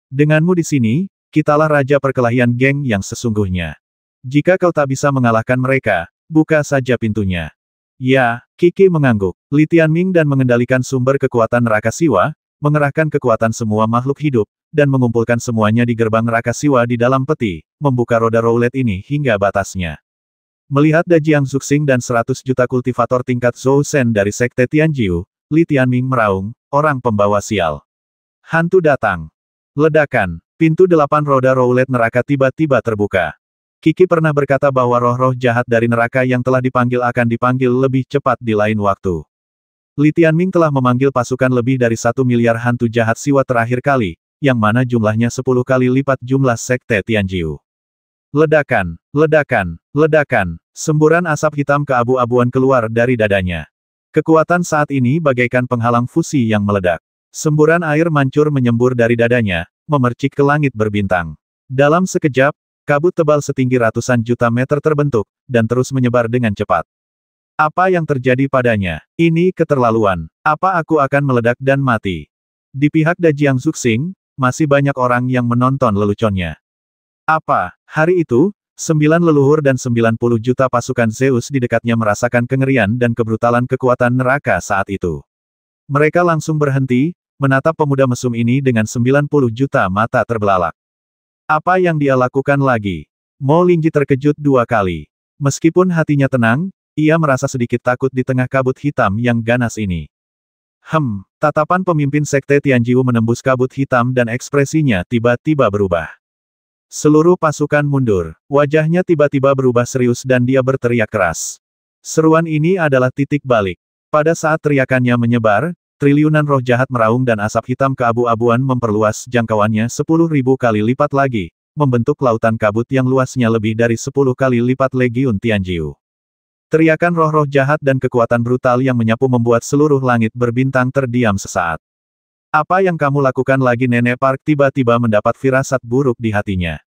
Denganmu di sini, kitalah raja perkelahian geng yang sesungguhnya. Jika kau tak bisa mengalahkan mereka, buka saja pintunya. Ya, Kiki mengangguk. Li Tianming dan mengendalikan sumber kekuatan neraka siwa, mengerahkan kekuatan semua makhluk hidup, dan mengumpulkan semuanya di gerbang neraka siwa di dalam peti, membuka roda roulette ini hingga batasnya. Melihat Da Jiang Zuxing dan 100 juta kultivator tingkat Zhou Shen dari Sekte Tianjiu, Li Tianming meraung, orang pembawa sial. Hantu datang. Ledakan. Pintu 8 roda roulette neraka tiba-tiba terbuka. Kiki pernah berkata bahwa roh-roh jahat dari neraka yang telah dipanggil akan dipanggil lebih cepat di lain waktu. Li Tianming telah memanggil pasukan lebih dari 1 miliar hantu jahat siwa terakhir kali, yang mana jumlahnya 10 kali lipat jumlah Sekte Tianjiu. Ledakan, ledakan, ledakan, semburan asap hitam keabu-abuan keluar dari dadanya. Kekuatan saat ini bagaikan penghalang fusi yang meledak. Semburan air mancur menyembur dari dadanya, memercik ke langit berbintang. Dalam sekejap, kabut tebal setinggi ratusan juta meter terbentuk, dan terus menyebar dengan cepat. Apa yang terjadi padanya? Ini keterlaluan. Apa aku akan meledak dan mati? Di pihak Dajiang Zuxing, masih banyak orang yang menonton leluconnya. Apa? Hari itu, 9 leluhur dan 90 juta pasukan Zeus di dekatnya merasakan kengerian dan kebrutalan kekuatan neraka saat itu. Mereka langsung berhenti, menatap pemuda mesum ini dengan 90 juta mata terbelalak. Apa yang dia lakukan lagi? Mo Lingji terkejut 2 kali. Meskipun hatinya tenang, ia merasa sedikit takut di tengah kabut hitam yang ganas ini. Tatapan pemimpin Sekte Tianjiu menembus kabut hitam dan ekspresinya tiba-tiba berubah. Seluruh pasukan mundur. Wajahnya tiba-tiba berubah serius dan dia berteriak keras. Seruan ini adalah titik balik. Pada saat teriakannya menyebar, triliunan roh jahat meraung dan asap hitam keabu-abuan memperluas jangkauannya 10.000 kali lipat lagi, membentuk lautan kabut yang luasnya lebih dari 10 kali lipat Legiun Tianjiu. Teriakan roh-roh jahat dan kekuatan brutal yang menyapu membuat seluruh langit berbintang terdiam sesaat. Apa yang kamu lakukan lagi? Nenek Park tiba-tiba mendapat firasat buruk di hatinya.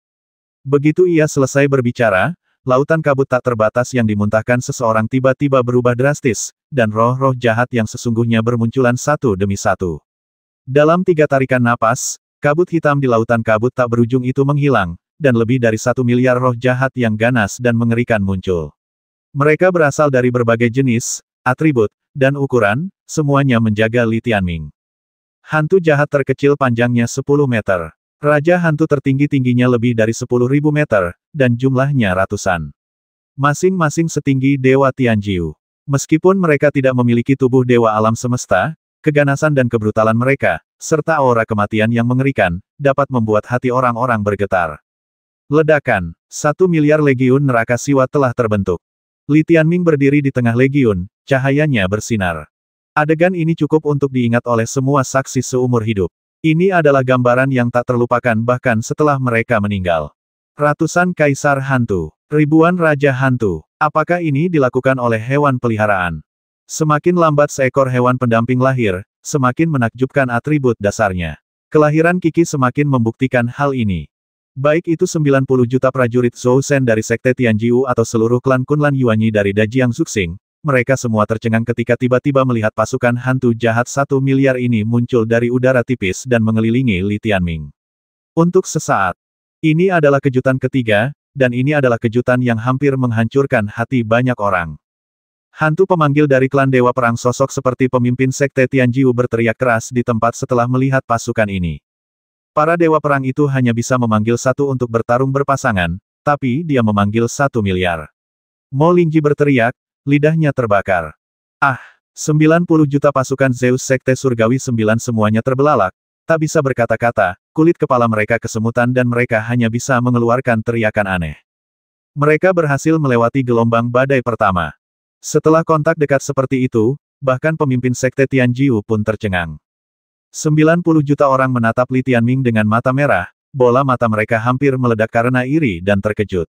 Begitu ia selesai berbicara, lautan kabut tak terbatas yang dimuntahkan seseorang tiba-tiba berubah drastis, dan roh-roh jahat yang sesungguhnya bermunculan satu demi satu. Dalam 3 tarikan napas, kabut hitam di lautan kabut tak berujung itu menghilang, dan lebih dari 1 miliar roh jahat yang ganas dan mengerikan muncul. Mereka berasal dari berbagai jenis, atribut, dan ukuran, semuanya menjaga Li Tianming. Hantu jahat terkecil panjangnya 10 meter. Raja hantu tertinggi-tingginya lebih dari 10.000 meter, dan jumlahnya ratusan. Masing-masing setinggi Dewa Tianjiu. Meskipun mereka tidak memiliki tubuh Dewa Alam Semesta, keganasan dan kebrutalan mereka, serta aura kematian yang mengerikan, dapat membuat hati orang-orang bergetar. Ledakan. 1 miliar legiun neraka siwa telah terbentuk. Li Tianming berdiri di tengah legiun, cahayanya bersinar. Adegan ini cukup untuk diingat oleh semua saksi seumur hidup. Ini adalah gambaran yang tak terlupakan bahkan setelah mereka meninggal. Ratusan kaisar hantu, ribuan raja hantu. Apakah ini dilakukan oleh hewan peliharaan? Semakin lambat seekor hewan pendamping lahir, semakin menakjubkan atribut dasarnya. Kelahiran Kiki semakin membuktikan hal ini. Baik itu 90 juta prajurit Zhou Shen dari Sekte Tianjiu atau seluruh klan Kunlan Yuanyi dari Dajiang Zuxing, mereka semua tercengang ketika tiba-tiba melihat pasukan hantu jahat 1 miliar ini muncul dari udara tipis dan mengelilingi Li Tianming. Untuk sesaat, ini adalah kejutan ketiga, dan ini adalah kejutan yang hampir menghancurkan hati banyak orang. Hantu pemanggil dari klan Dewa Perang sosok seperti pemimpin Sekte Tianjiu berteriak keras di tempat setelah melihat pasukan ini. Para Dewa Perang itu hanya bisa memanggil satu untuk bertarung berpasangan, tapi dia memanggil 1 miliar. Mo Lingji berteriak, lidahnya terbakar. 90 juta pasukan Zeus Sekte Surgawi 9 semuanya terbelalak, tak bisa berkata-kata, kulit kepala mereka kesemutan dan mereka hanya bisa mengeluarkan teriakan aneh. Mereka berhasil melewati gelombang badai pertama. Setelah kontak dekat seperti itu, bahkan pemimpin Sekte Tianjiu pun tercengang. 90 juta orang menatap Li Tianming dengan mata merah, bola mata mereka hampir meledak karena iri dan terkejut.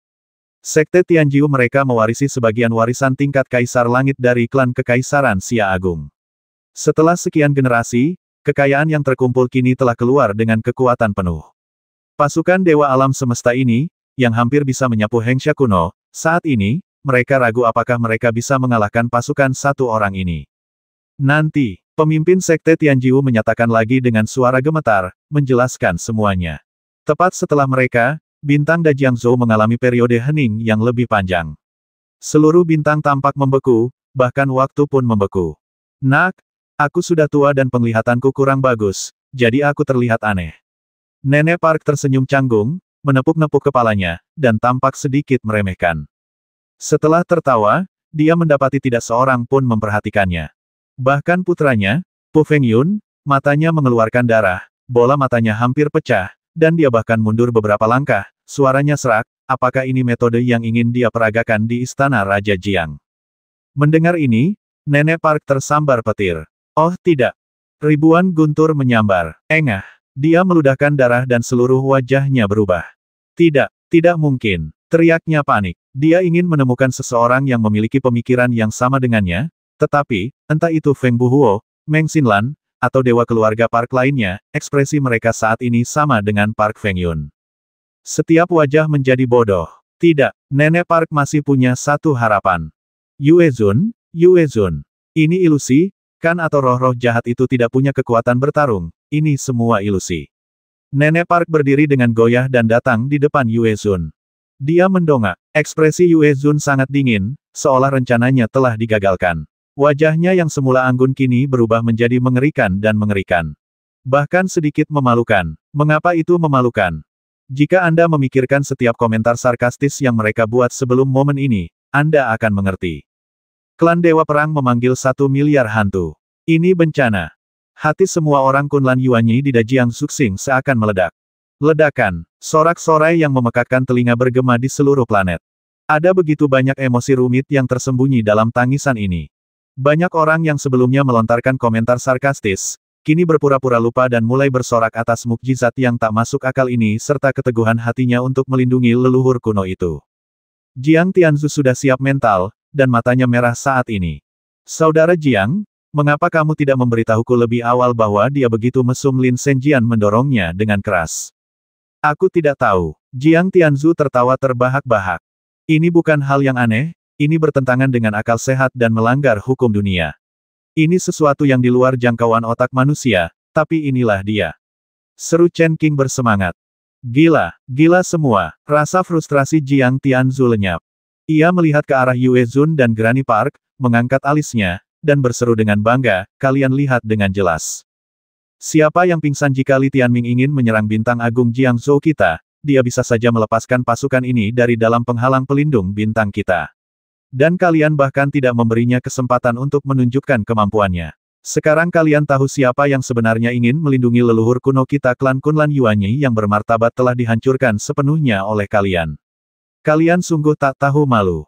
Sekte Tianjiu mereka mewarisi sebagian warisan tingkat Kaisar Langit dari klan Kekaisaran Xia Agung. Setelah sekian generasi, kekayaan yang terkumpul kini telah keluar dengan kekuatan penuh. Pasukan Dewa Alam Semesta ini, yang hampir bisa menyapu Hengsha kuno, saat ini, mereka ragu apakah mereka bisa mengalahkan pasukan satu orang ini. Nanti, pemimpin Sekte Tianjiu menyatakan lagi dengan suara gemetar, menjelaskan semuanya. Tepat setelah mereka, bintang Dajiang Zhou mengalami periode hening yang lebih panjang. Seluruh bintang tampak membeku, bahkan waktu pun membeku. Nak, aku sudah tua dan penglihatanku kurang bagus, jadi aku terlihat aneh. Nenek Park tersenyum canggung, menepuk-nepuk kepalanya, dan tampak sedikit meremehkan. Setelah tertawa, dia mendapati tidak seorang pun memperhatikannya. Bahkan putranya, Pu Fengyun, matanya mengeluarkan darah, bola matanya hampir pecah, dan dia bahkan mundur beberapa langkah, suaranya serak, apakah ini metode yang ingin dia peragakan di Istana Raja Jiang? Mendengar ini, Nenek Park tersambar petir. Oh tidak. Ribuan guntur menyambar. Engah. Dia meludahkan darah dan seluruh wajahnya berubah. Tidak, tidak mungkin. Teriaknya panik. Dia ingin menemukan seseorang yang memiliki pemikiran yang sama dengannya, tetapi, entah itu Feng Buhuo, Meng Xinlan, atau dewa keluarga Park lainnya, ekspresi mereka saat ini sama dengan Park Fengyun. Setiap wajah menjadi bodoh. Tidak, Nenek Park masih punya satu harapan. Yue Zun, ini ilusi, kan atau roh-roh jahat itu tidak punya kekuatan bertarung, ini semua ilusi. Nenek Park berdiri dengan goyah dan datang di depan Yue Zun. Dia mendongak, ekspresi Yue Zun sangat dingin, seolah rencananya telah digagalkan. Wajahnya yang semula anggun kini berubah menjadi mengerikan dan mengerikan. Bahkan sedikit memalukan. Mengapa itu memalukan? Jika Anda memikirkan setiap komentar sarkastis yang mereka buat sebelum momen ini, Anda akan mengerti. Klan Dewa Perang memanggil 1 miliar hantu. Ini bencana. Hati semua orang Kunlan Yuanyi di Dajiang Zuxing seakan meledak. Ledakan, sorak-sorai yang memekakkan telinga bergema di seluruh planet. Ada begitu banyak emosi rumit yang tersembunyi dalam tangisan ini. Banyak orang yang sebelumnya melontarkan komentar sarkastis, kini berpura-pura lupa dan mulai bersorak atas mukjizat yang tak masuk akal ini serta keteguhan hatinya untuk melindungi leluhur kuno itu. Jiang Tianzu sudah siap mental, dan matanya merah saat ini. Saudara Jiang, mengapa kamu tidak memberitahuku lebih awal bahwa dia begitu mesum? Lin Zhenjian mendorongnya dengan keras. Aku tidak tahu. Jiang Tianzu tertawa terbahak-bahak. Ini bukan hal yang aneh. Ini bertentangan dengan akal sehat dan melanggar hukum dunia. Ini sesuatu yang di luar jangkauan otak manusia, tapi inilah dia. Seru Chen Qing bersemangat. Gila, gila semua. Rasa frustrasi Jiang Tianzu lenyap. Ia melihat ke arah Yue Zun dan Granny Park, mengangkat alisnya, dan berseru dengan bangga, kalian lihat dengan jelas. Siapa yang pingsan jika Li Tianming ingin menyerang bintang agung Jiangzhou kita, dia bisa saja melepaskan pasukan ini dari dalam penghalang pelindung bintang kita. Dan kalian bahkan tidak memberinya kesempatan untuk menunjukkan kemampuannya. Sekarang kalian tahu siapa yang sebenarnya ingin melindungi leluhur kuno kita. Klan Kunlan Yuanyi yang bermartabat telah dihancurkan sepenuhnya oleh kalian. Kalian sungguh tak tahu malu.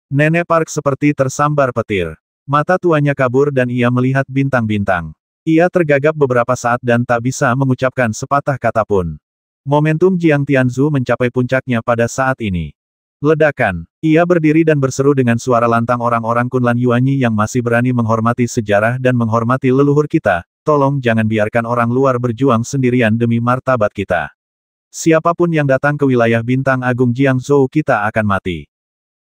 Nenek Park seperti tersambar petir. Mata tuanya kabur dan ia melihat bintang-bintang. Ia tergagap beberapa saat dan tak bisa mengucapkan sepatah kata pun. Momentum Jiang Tianzu mencapai puncaknya pada saat ini. Ledakan. Ia berdiri dan berseru dengan suara lantang, orang-orang Kunlan Yuanyi yang masih berani menghormati sejarah dan menghormati leluhur kita, tolong jangan biarkan orang luar berjuang sendirian demi martabat kita. Siapapun yang datang ke wilayah bintang agung Jiangzhou kita akan mati.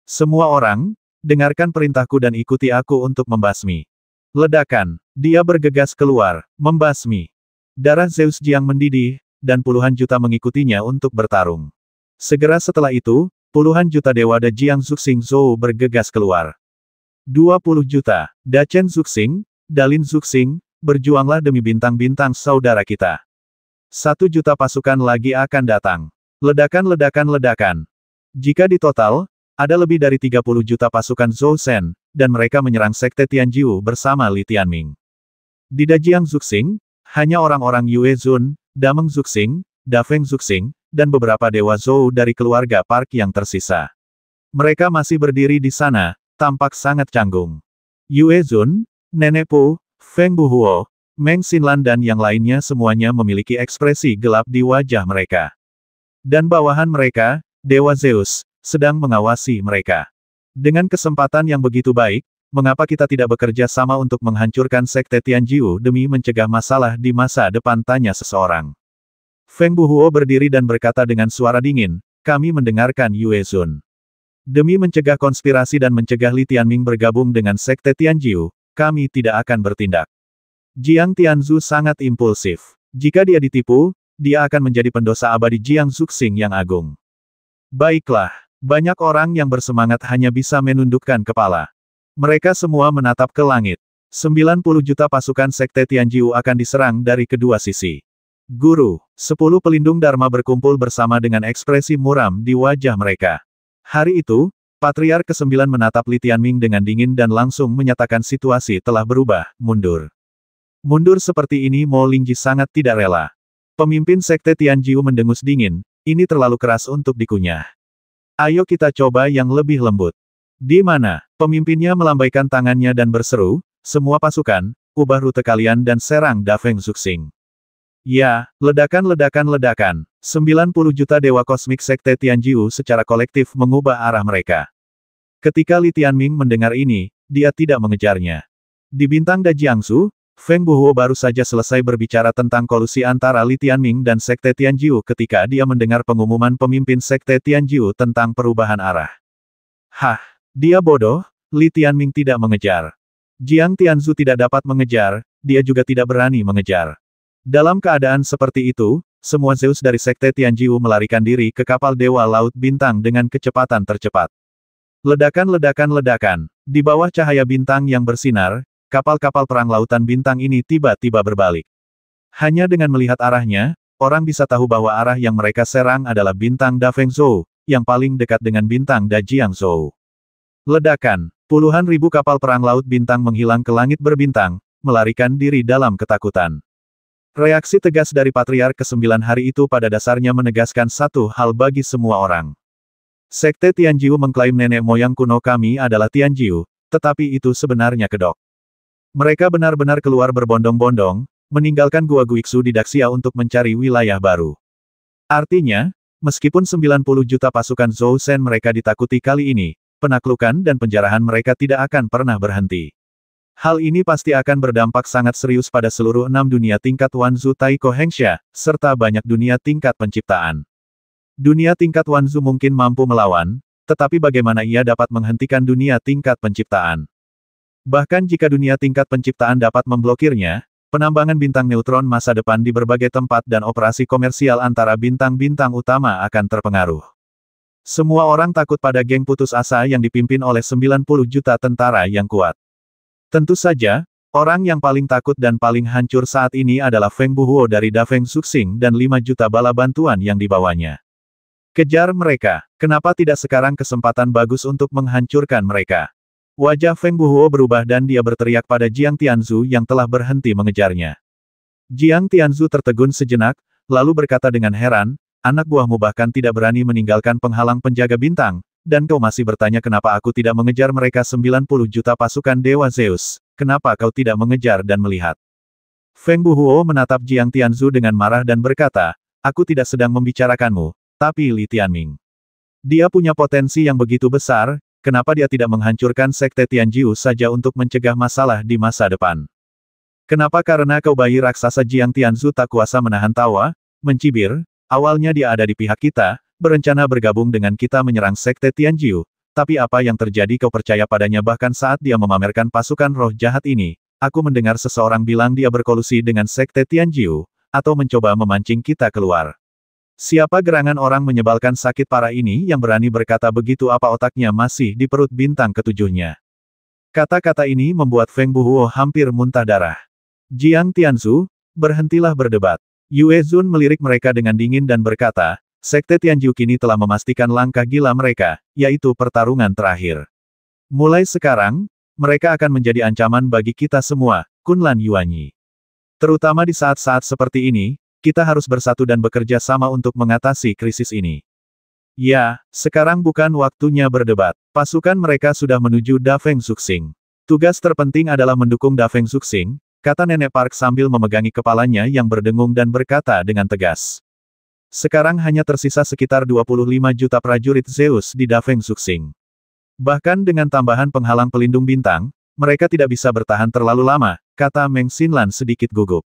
Semua orang, dengarkan perintahku dan ikuti aku untuk membasmi. Ledakan. Dia bergegas keluar, membasmi. Darah Zeus Jiang mendidih, dan puluhan juta mengikutinya untuk bertarung. Segera setelah itu, puluhan juta dewa Da Jiang Zuxing Zhou bergegas keluar. 20 juta. Da Chen Zuxing, Dalin Zuxing, berjuanglah demi bintang-bintang saudara kita. 1 juta pasukan lagi akan datang. Ledakan. Jika ditotal, ada lebih dari 30 juta pasukan Zhou Shen, dan mereka menyerang Sekte Tianjiu bersama Li Tianming. Di Da Jiang Zuxing, hanya orang-orang Yue Zun, Dameng Zuxing, Da Feng Zuxing, dan beberapa dewa Zhou dari keluarga Park yang tersisa. Mereka masih berdiri di sana, tampak sangat canggung. Yue Zun, Nenek Pu, Feng Buhuo, Meng Xinlan dan yang lainnya semuanya memiliki ekspresi gelap di wajah mereka. Dan bawahan mereka, Dewa Zeus, sedang mengawasi mereka. Dengan kesempatan yang begitu baik, mengapa kita tidak bekerja sama untuk menghancurkan Sekte Tianjiu demi mencegah masalah di masa depan? Tanya seseorang. Feng Buhuo berdiri dan berkata dengan suara dingin, kami mendengarkan Yue Zun. Demi mencegah konspirasi dan mencegah Li Tianming bergabung dengan Sekte Tianjiu, kami tidak akan bertindak. Jiang Tianzu sangat impulsif. Jika dia ditipu, dia akan menjadi pendosa abadi Jiang Zuxing yang agung. Baiklah, banyak orang yang bersemangat hanya bisa menundukkan kepala. Mereka semua menatap ke langit. 90 juta pasukan Sekte Tianjiu akan diserang dari kedua sisi. Guru, 10 pelindung Dharma berkumpul bersama dengan ekspresi muram di wajah mereka. Hari itu, Patriark ke-9 menatap Li Tianming dengan dingin dan langsung menyatakan situasi telah berubah, mundur. Mundur seperti ini Mo Lingji sangat tidak rela. Pemimpin Sekte Tianjiu mendengus dingin, ini terlalu keras untuk dikunyah. Ayo kita coba yang lebih lembut. Di mana? Pemimpinnya melambaikan tangannya dan berseru, semua pasukan, ubah rute kalian dan serang Da Feng Zuxing. Ya, ledakan. 90 juta Dewa Kosmik Sekte Tianjiu secara kolektif mengubah arah mereka. Ketika Li Tianming mendengar ini, dia tidak mengejarnya. Di bintang Da Jiangsu, Feng Buhuo baru saja selesai berbicara tentang kolusi antara Li Tianming dan Sekte Tianjiu ketika dia mendengar pengumuman pemimpin Sekte Tianjiu tentang perubahan arah. Hah, dia bodoh, Li Tianming tidak mengejar. Jiang Tianzu tidak dapat mengejar, dia juga tidak berani mengejar. Dalam keadaan seperti itu, semua Zeus dari Sekte Tianjiu melarikan diri ke kapal Dewa Laut Bintang dengan kecepatan tercepat. Ledakan. Di bawah cahaya bintang yang bersinar, kapal-kapal perang lautan bintang ini tiba-tiba berbalik. Hanya dengan melihat arahnya, orang bisa tahu bahwa arah yang mereka serang adalah bintang Da Fengzhou, yang paling dekat dengan bintang Da Jiangzhou. Ledakan. Puluhan ribu kapal perang laut bintang menghilang ke langit berbintang, melarikan diri dalam ketakutan. Reaksi tegas dari Patriark ke-9 hari itu pada dasarnya menegaskan satu hal bagi semua orang. Sekte Tianjiu mengklaim nenek moyang kuno kami adalah Tianjiu, tetapi itu sebenarnya kedok. Mereka benar-benar keluar berbondong-bondong, meninggalkan Gua Guixu di Daxia untuk mencari wilayah baru. Artinya, meskipun 90 juta pasukan Zhou Shen mereka ditakuti kali ini, penaklukan dan penjarahan mereka tidak akan pernah berhenti. Hal ini pasti akan berdampak sangat serius pada seluruh 6 dunia tingkat Wanzu Taiko Hengsha, serta banyak dunia tingkat penciptaan. Dunia tingkat Wanzu mungkin mampu melawan, tetapi bagaimana ia dapat menghentikan dunia tingkat penciptaan? Bahkan jika dunia tingkat penciptaan dapat memblokirnya, penambangan bintang neutron masa depan di berbagai tempat dan operasi komersial antara bintang-bintang utama akan terpengaruh. Semua orang takut pada geng putus asa yang dipimpin oleh 90 juta tentara yang kuat. Tentu saja, orang yang paling takut dan paling hancur saat ini adalah Feng Buhuo dari Da Feng Suxing dan 5 juta bala bantuan yang dibawanya. Kejar mereka, kenapa tidak sekarang kesempatan bagus untuk menghancurkan mereka? Wajah Feng Buhuo berubah dan dia berteriak pada Jiang Tianzu yang telah berhenti mengejarnya. Jiang Tianzu tertegun sejenak, lalu berkata dengan heran, anak buahmu bahkan tidak berani meninggalkan penghalang penjaga bintang. Dan kau masih bertanya kenapa aku tidak mengejar mereka 90 juta pasukan Dewa Zeus, kenapa kau tidak mengejar dan melihat? Feng Buhuo menatap Jiang Tianzu dengan marah dan berkata, aku tidak sedang membicarakanmu, tapi Li Tianming. Dia punya potensi yang begitu besar, kenapa dia tidak menghancurkan Sekte Tianjiu saja untuk mencegah masalah di masa depan? Kenapa karena kau bayi raksasa Jiang Tianzu tak kuasa menahan tawa, mencibir, awalnya dia ada di pihak kita, berencana bergabung dengan kita menyerang Sekte Tianjiu, tapi apa yang terjadi kau percaya padanya bahkan saat dia memamerkan pasukan roh jahat ini, aku mendengar seseorang bilang dia berkolusi dengan Sekte Tianjiu, atau mencoba memancing kita keluar. Siapa gerangan orang menyebalkan sakit parah ini yang berani berkata begitu apa otaknya masih di perut bintang ketujuhnya? Kata-kata ini membuat Feng Buhuo hampir muntah darah. Jiang Tianzu, berhentilah berdebat. Yue Zun melirik mereka dengan dingin dan berkata, Sekte Tianjiu kini telah memastikan langkah gila mereka, yaitu pertarungan terakhir. Mulai sekarang, mereka akan menjadi ancaman bagi kita semua, Kunlan Yuanyi. Terutama di saat-saat seperti ini, kita harus bersatu dan bekerja sama untuk mengatasi krisis ini. Ya, sekarang bukan waktunya berdebat. Pasukan mereka sudah menuju Da Feng Suxing. Tugas terpenting adalah mendukung Da Feng Suxing, kata Nenek Park sambil memegangi kepalanya yang berdengung dan berkata dengan tegas. Sekarang hanya tersisa sekitar 25 juta prajurit Zeus di Da Feng Suxing. Bahkan dengan tambahan penghalang pelindung bintang, mereka tidak bisa bertahan terlalu lama, kata Meng Xinlan sedikit gugup.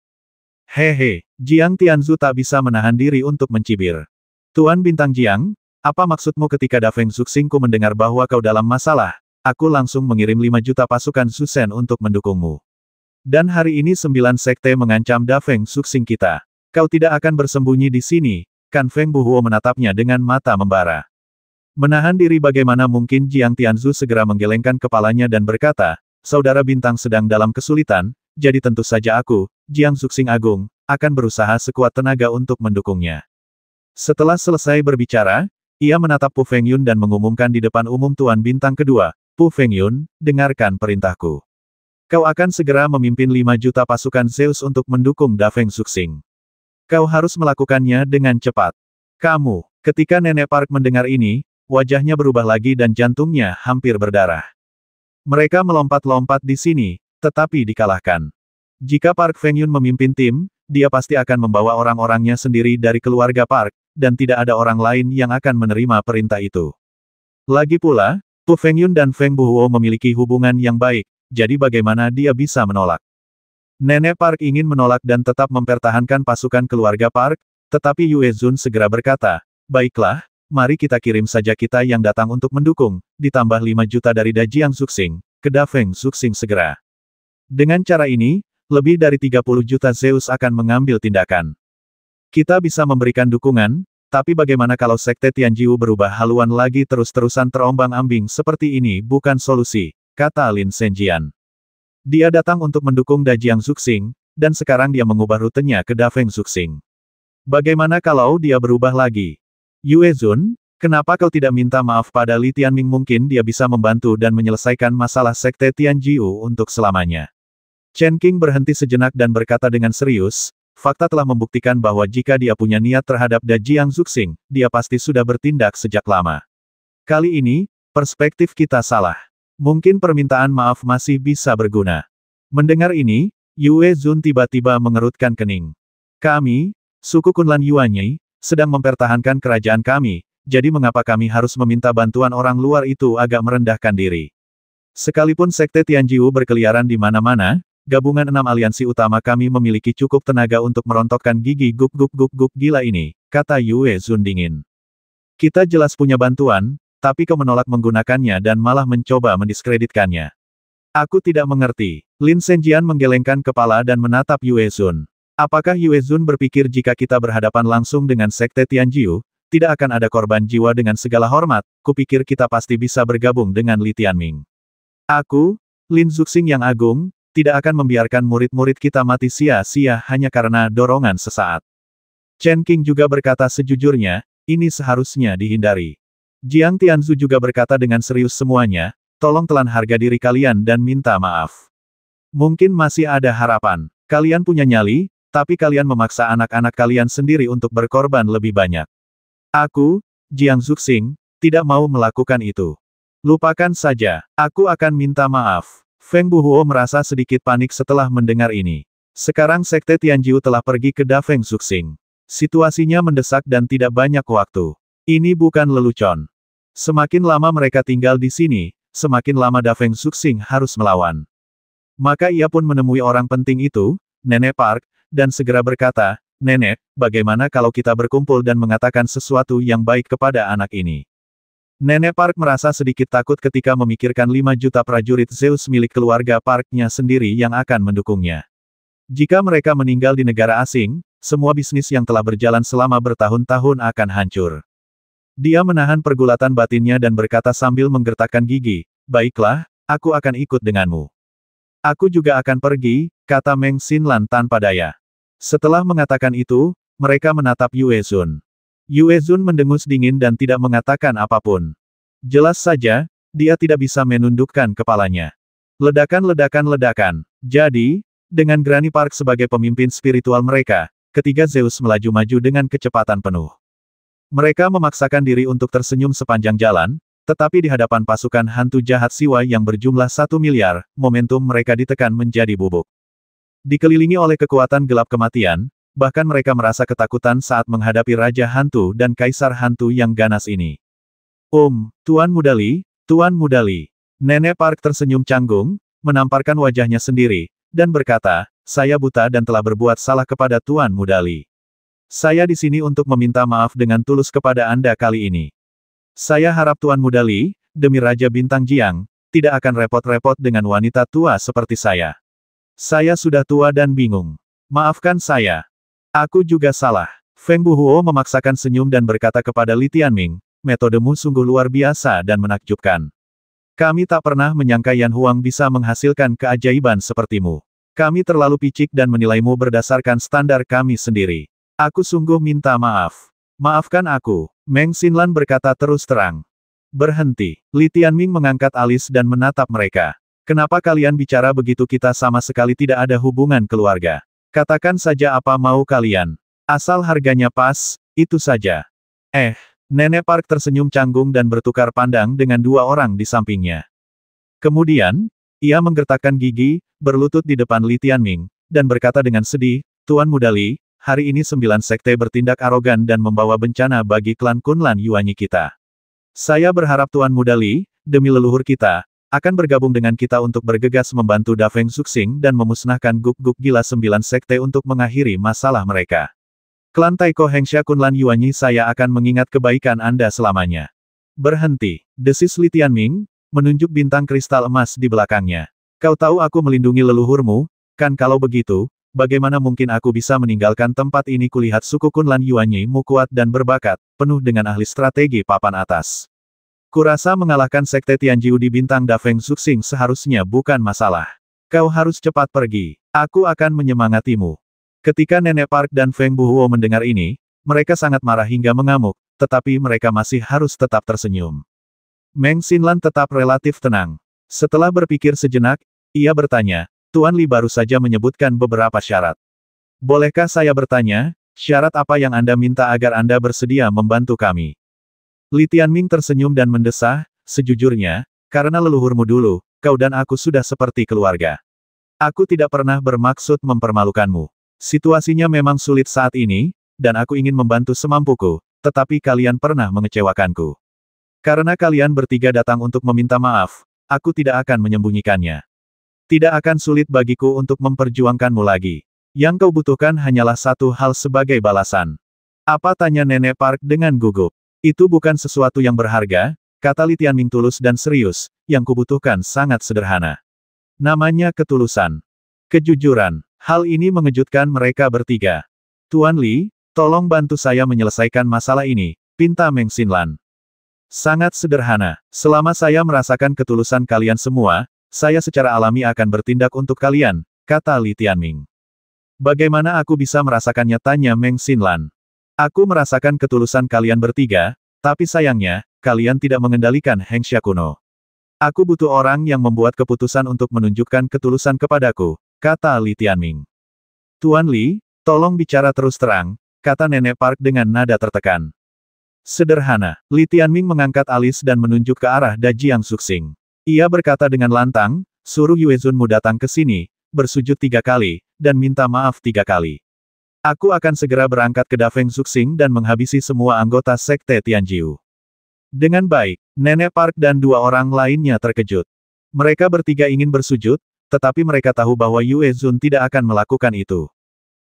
Hehe, Jiang Tianzu tak bisa menahan diri untuk mencibir. Tuan Bintang Jiang, apa maksudmu ketika Da Feng Suxingku mendengar bahwa kau dalam masalah, aku langsung mengirim 5 juta pasukan Susen untuk mendukungmu. Dan hari ini 9 sekte mengancam Da Feng Suxing kita. Kau tidak akan bersembunyi di sini, kan? Feng Buhuo menatapnya dengan mata membara. Menahan diri bagaimana mungkin Jiang Tianzu segera menggelengkan kepalanya dan berkata, saudara bintang sedang dalam kesulitan, jadi tentu saja aku, Jiang Suxing Agung, akan berusaha sekuat tenaga untuk mendukungnya. Setelah selesai berbicara, ia menatap Pu Fengyun dan mengumumkan di depan umum Tuan Bintang kedua, Pu Fengyun, dengarkan perintahku. Kau akan segera memimpin 5 juta pasukan Zeus untuk mendukung Da Feng Suxing. Kau harus melakukannya dengan cepat. Kamu, ketika Nenek Park mendengar ini, wajahnya berubah lagi dan jantungnya hampir berdarah. Mereka melompat-lompat di sini, tetapi dikalahkan. Jika Park Fengyun memimpin tim, dia pasti akan membawa orang-orangnya sendiri dari keluarga Park, dan tidak ada orang lain yang akan menerima perintah itu. Lagi pula, Pu Fengyun dan Feng Buhuo memiliki hubungan yang baik, jadi bagaimana dia bisa menolak? Nenek Park ingin menolak dan tetap mempertahankan pasukan keluarga Park, tetapi Yue Zun segera berkata, baiklah, mari kita kirim saja kita yang datang untuk mendukung, ditambah 5 juta dari Dajiang Zuxing, ke Da Feng Zuxing segera. Dengan cara ini, lebih dari 30 juta Zeus akan mengambil tindakan. Kita bisa memberikan dukungan, tapi bagaimana kalau Sekte Tianjiu berubah haluan lagi terus-terusan terombang-ambing seperti ini bukan solusi, kata Lin Zhenjian. Dia datang untuk mendukung Dajiang Zuxing, dan sekarang dia mengubah rutenya ke Da Feng Zuxing. Bagaimana kalau dia berubah lagi? Yue Zun, kenapa kau tidak minta maaf pada Li Tianming? Mungkin dia bisa membantu dan menyelesaikan masalah Sekte Tianjiu untuk selamanya. Chen Qing berhenti sejenak dan berkata dengan serius, fakta telah membuktikan bahwa jika dia punya niat terhadap Dajiang Zuxing, dia pasti sudah bertindak sejak lama. Kali ini, perspektif kita salah. Mungkin permintaan maaf masih bisa berguna. Mendengar ini, Yue Zun tiba-tiba mengerutkan kening. Kami, suku Kunlan Yuanyi, sedang mempertahankan kerajaan kami, jadi mengapa kami harus meminta bantuan orang luar? Itu agak merendahkan diri. Sekalipun Sekte Tianjiu berkeliaran di mana-mana, gabungan 6 aliansi utama kami memiliki cukup tenaga untuk merontokkan gigi guk gila ini, kata Yue Zun dingin. Kita jelas punya bantuan, tapi kau menolak menggunakannya dan malah mencoba mendiskreditkannya. Aku tidak mengerti. Lin Zhenjian menggelengkan kepala dan menatap Yue Zun. Apakah Yue Zun berpikir jika kita berhadapan langsung dengan Sekte Tianjiu, tidak akan ada korban jiwa? Dengan segala hormat, kupikir kita pasti bisa bergabung dengan Li Tianming. Aku, Lin Zuxing yang agung, tidak akan membiarkan murid-murid kita mati sia-sia hanya karena dorongan sesaat. Chen Qing juga berkata sejujurnya, ini seharusnya dihindari. Jiang Tianzu juga berkata dengan serius semuanya, tolong telan harga diri kalian dan minta maaf. Mungkin masih ada harapan. Kalian punya nyali, tapi kalian memaksa anak-anak kalian sendiri untuk berkorban lebih banyak. Aku, Jiang Zuxing, tidak mau melakukan itu. Lupakan saja, aku akan minta maaf. Feng Buhuo merasa sedikit panik setelah mendengar ini. Sekarang Sekte Tianjiu telah pergi ke Da Feng Zuxing. Situasinya mendesak dan tidak banyak waktu. Ini bukan lelucon. Semakin lama mereka tinggal di sini, semakin lama Da Feng Zuxing harus melawan. Maka ia pun menemui orang penting itu, Nenek Park, dan segera berkata, Nenek, bagaimana kalau kita berkumpul dan mengatakan sesuatu yang baik kepada anak ini? Nenek Park merasa sedikit takut ketika memikirkan 5 juta prajurit Zeus milik keluarga Parknya sendiri yang akan mendukungnya. Jika mereka meninggal di negara asing, semua bisnis yang telah berjalan selama bertahun-tahun akan hancur. Dia menahan pergulatan batinnya dan berkata sambil menggertakkan gigi, baiklah, aku akan ikut denganmu. Aku juga akan pergi, kata Meng Xinlan tanpa daya. Setelah mengatakan itu, mereka menatap Yue Zun. Yue Zun mendengus dingin dan tidak mengatakan apapun. Jelas saja, dia tidak bisa menundukkan kepalanya. Ledakan. Jadi, dengan Granny Park sebagai pemimpin spiritual mereka, ketiga Zeus melaju-maju dengan kecepatan penuh. Mereka memaksakan diri untuk tersenyum sepanjang jalan, tetapi di hadapan pasukan hantu jahat Siwa yang berjumlah 1 miliar, momentum mereka ditekan menjadi bubuk. Dikelilingi oleh kekuatan gelap kematian, bahkan mereka merasa ketakutan saat menghadapi Raja Hantu dan Kaisar Hantu yang ganas ini. Tuan Mudali, Tuan Mudali. Nenek Park tersenyum canggung, menamparkan wajahnya sendiri, dan berkata, saya buta dan telah berbuat salah kepada Tuan Mudali. Saya di sini untuk meminta maaf dengan tulus kepada Anda kali ini. Saya harap Tuan Mudali, demi Raja Bintang Jiang, tidak akan repot-repot dengan wanita tua seperti saya. Saya sudah tua dan bingung. Maafkan saya. Aku juga salah. Feng Buhuo memaksakan senyum dan berkata kepada Li Tianming, metodemu sungguh luar biasa dan menakjubkan. Kami tak pernah menyangka Yan Huang bisa menghasilkan keajaiban sepertimu. Kami terlalu picik dan menilaimu berdasarkan standar kami sendiri. Aku sungguh minta maaf. Maafkan aku. Meng Xinlan berkata terus terang. Berhenti. Li Tianming mengangkat alis dan menatap mereka. Kenapa kalian bicara begitu? Kita sama sekali tidak ada hubungan keluarga. Katakan saja apa mau kalian. Asal harganya pas, itu saja. Nenek Park tersenyum canggung dan bertukar pandang dengan dua orang di sampingnya. Kemudian, ia menggertakkan gigi, berlutut di depan Li Tianming, dan berkata dengan sedih, Tuan Muda Li, hari ini 9 sekte bertindak arogan dan membawa bencana bagi klan Kunlan Yuanyi kita. Saya berharap Tuan Muda Li, demi leluhur kita, akan bergabung dengan kita untuk bergegas membantu Da Feng Suxing dan memusnahkan guk-guk gila 9 sekte untuk mengakhiri masalah mereka. Klan Taiko Hengsha Kunlan Yuanyi, saya akan mengingat kebaikan Anda selamanya. Berhenti, desis Li Tianming, menunjuk bintang kristal emas di belakangnya. Kau tahu aku melindungi leluhurmu, kan? Kalau begitu, bagaimana mungkin aku bisa meninggalkan tempat ini? Kulihat suku Kunlan Yuanyi mu kuat dan berbakat, penuh dengan ahli strategi papan atas. Kurasa mengalahkan sekte Tianjiu di bintang Da Feng Suxing seharusnya bukan masalah. Kau harus cepat pergi. Aku akan menyemangatimu. Ketika Nenek Park dan Feng Buhuo mendengar ini, mereka sangat marah hingga mengamuk, tetapi mereka masih harus tetap tersenyum. Meng Xinlan tetap relatif tenang. Setelah berpikir sejenak, ia bertanya, Tuan Li baru saja menyebutkan beberapa syarat. Bolehkah saya bertanya, syarat apa yang Anda minta agar Anda bersedia membantu kami? Li Tianming tersenyum dan mendesah, sejujurnya, karena leluhurmu dulu, kau dan aku sudah seperti keluarga. Aku tidak pernah bermaksud mempermalukanmu. Situasinya memang sulit saat ini, dan aku ingin membantu semampuku, tetapi kalian pernah mengecewakanku. Karena kalian bertiga datang untuk meminta maaf, aku tidak akan menyembunyikannya. Tidak akan sulit bagiku untuk memperjuangkanmu lagi. Yang kau butuhkan hanyalah satu hal sebagai balasan. Apa? Tanya Nenek Park dengan gugup. Itu bukan sesuatu yang berharga, kata Li Tianming tulus dan serius, yang kubutuhkan sangat sederhana. Namanya ketulusan. Kejujuran. Hal ini mengejutkan mereka bertiga. Tuan Li, tolong bantu saya menyelesaikan masalah ini, pinta Meng Xinlan. Sangat sederhana. Selama saya merasakan ketulusan kalian semua, saya secara alami akan bertindak untuk kalian, kata Li Tianming. Bagaimana aku bisa merasakannya? Tanya Meng Xinlan. Aku merasakan ketulusan kalian bertiga, tapi sayangnya, kalian tidak mengendalikan Hengsha kuno. Aku butuh orang yang membuat keputusan untuk menunjukkan ketulusan kepadaku, kata Li Tianming. Tuan Li, tolong bicara terus terang, kata Nenek Park dengan nada tertekan. Sederhana, Li Tianming mengangkat alis dan menunjuk ke arah Da Jiang Suxing. Ia berkata dengan lantang, suruh Yuezunmu datang ke sini, bersujud 3 kali, dan minta maaf 3 kali. Aku akan segera berangkat ke Da Feng Suxing dan menghabisi semua anggota sekte Tianjiu. Dengan baik, Nenek Park dan 2 orang lainnya terkejut. Mereka bertiga ingin bersujud, tetapi mereka tahu bahwa Yuezun tidak akan melakukan itu.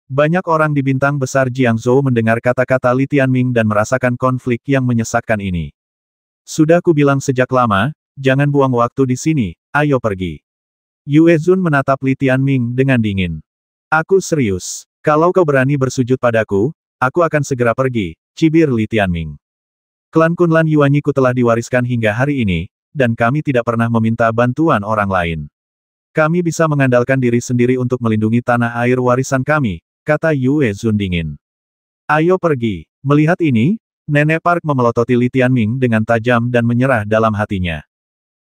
Banyak orang di bintang besar Jiangzhou mendengar kata-kata Li Tianming dan merasakan konflik yang menyesakkan ini. Sudah kubilang sejak lama, jangan buang waktu di sini, ayo pergi. Yuezun menatap Li Tianming dengan dingin. Aku serius. Kalau kau berani bersujud padaku, aku akan segera pergi, cibir Li Tianming. Klan Kunlan Yuanyi ku telah diwariskan hingga hari ini, dan kami tidak pernah meminta bantuan orang lain. Kami bisa mengandalkan diri sendiri untuk melindungi tanah air warisan kami, kata Yuezun dingin. Ayo pergi. Melihat ini, Nenek Park memelototi Li Tianming dengan tajam dan menyerah dalam hatinya.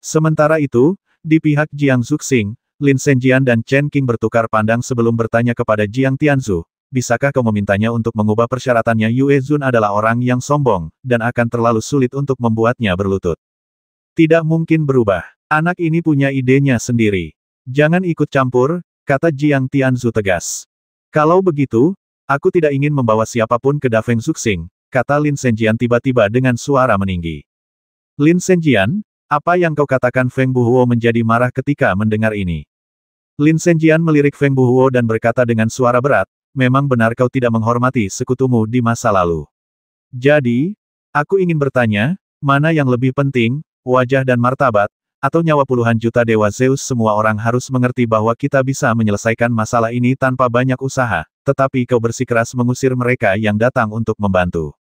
Sementara itu, di pihak Jiang Zuxing, Lin Zhenjian dan Chen Qing bertukar pandang sebelum bertanya kepada Jiang Tianzu, bisakah kau memintanya untuk mengubah persyaratannya? Yuezun adalah orang yang sombong, dan akan terlalu sulit untuk membuatnya berlutut. Tidak mungkin berubah. Anak ini punya idenya sendiri. Jangan ikut campur, kata Jiang Tianzu tegas. Kalau begitu, aku tidak ingin membawa siapapun ke Da Feng Suxing, kata Lin Zhenjian tiba-tiba dengan suara meninggi. Lin Zhenjian, apa yang kau katakan? Feng Buhuo menjadi marah ketika mendengar ini. Lin Zhenjian melirik Feng Buhuo dan berkata dengan suara berat, memang benar kau tidak menghormati sekutumu di masa lalu. Jadi, aku ingin bertanya, mana yang lebih penting, wajah dan martabat, atau nyawa puluhan juta dewa Zeus? Semua orang harus mengerti bahwa kita bisa menyelesaikan masalah ini tanpa banyak usaha, tetapi kau bersikeras mengusir mereka yang datang untuk membantu.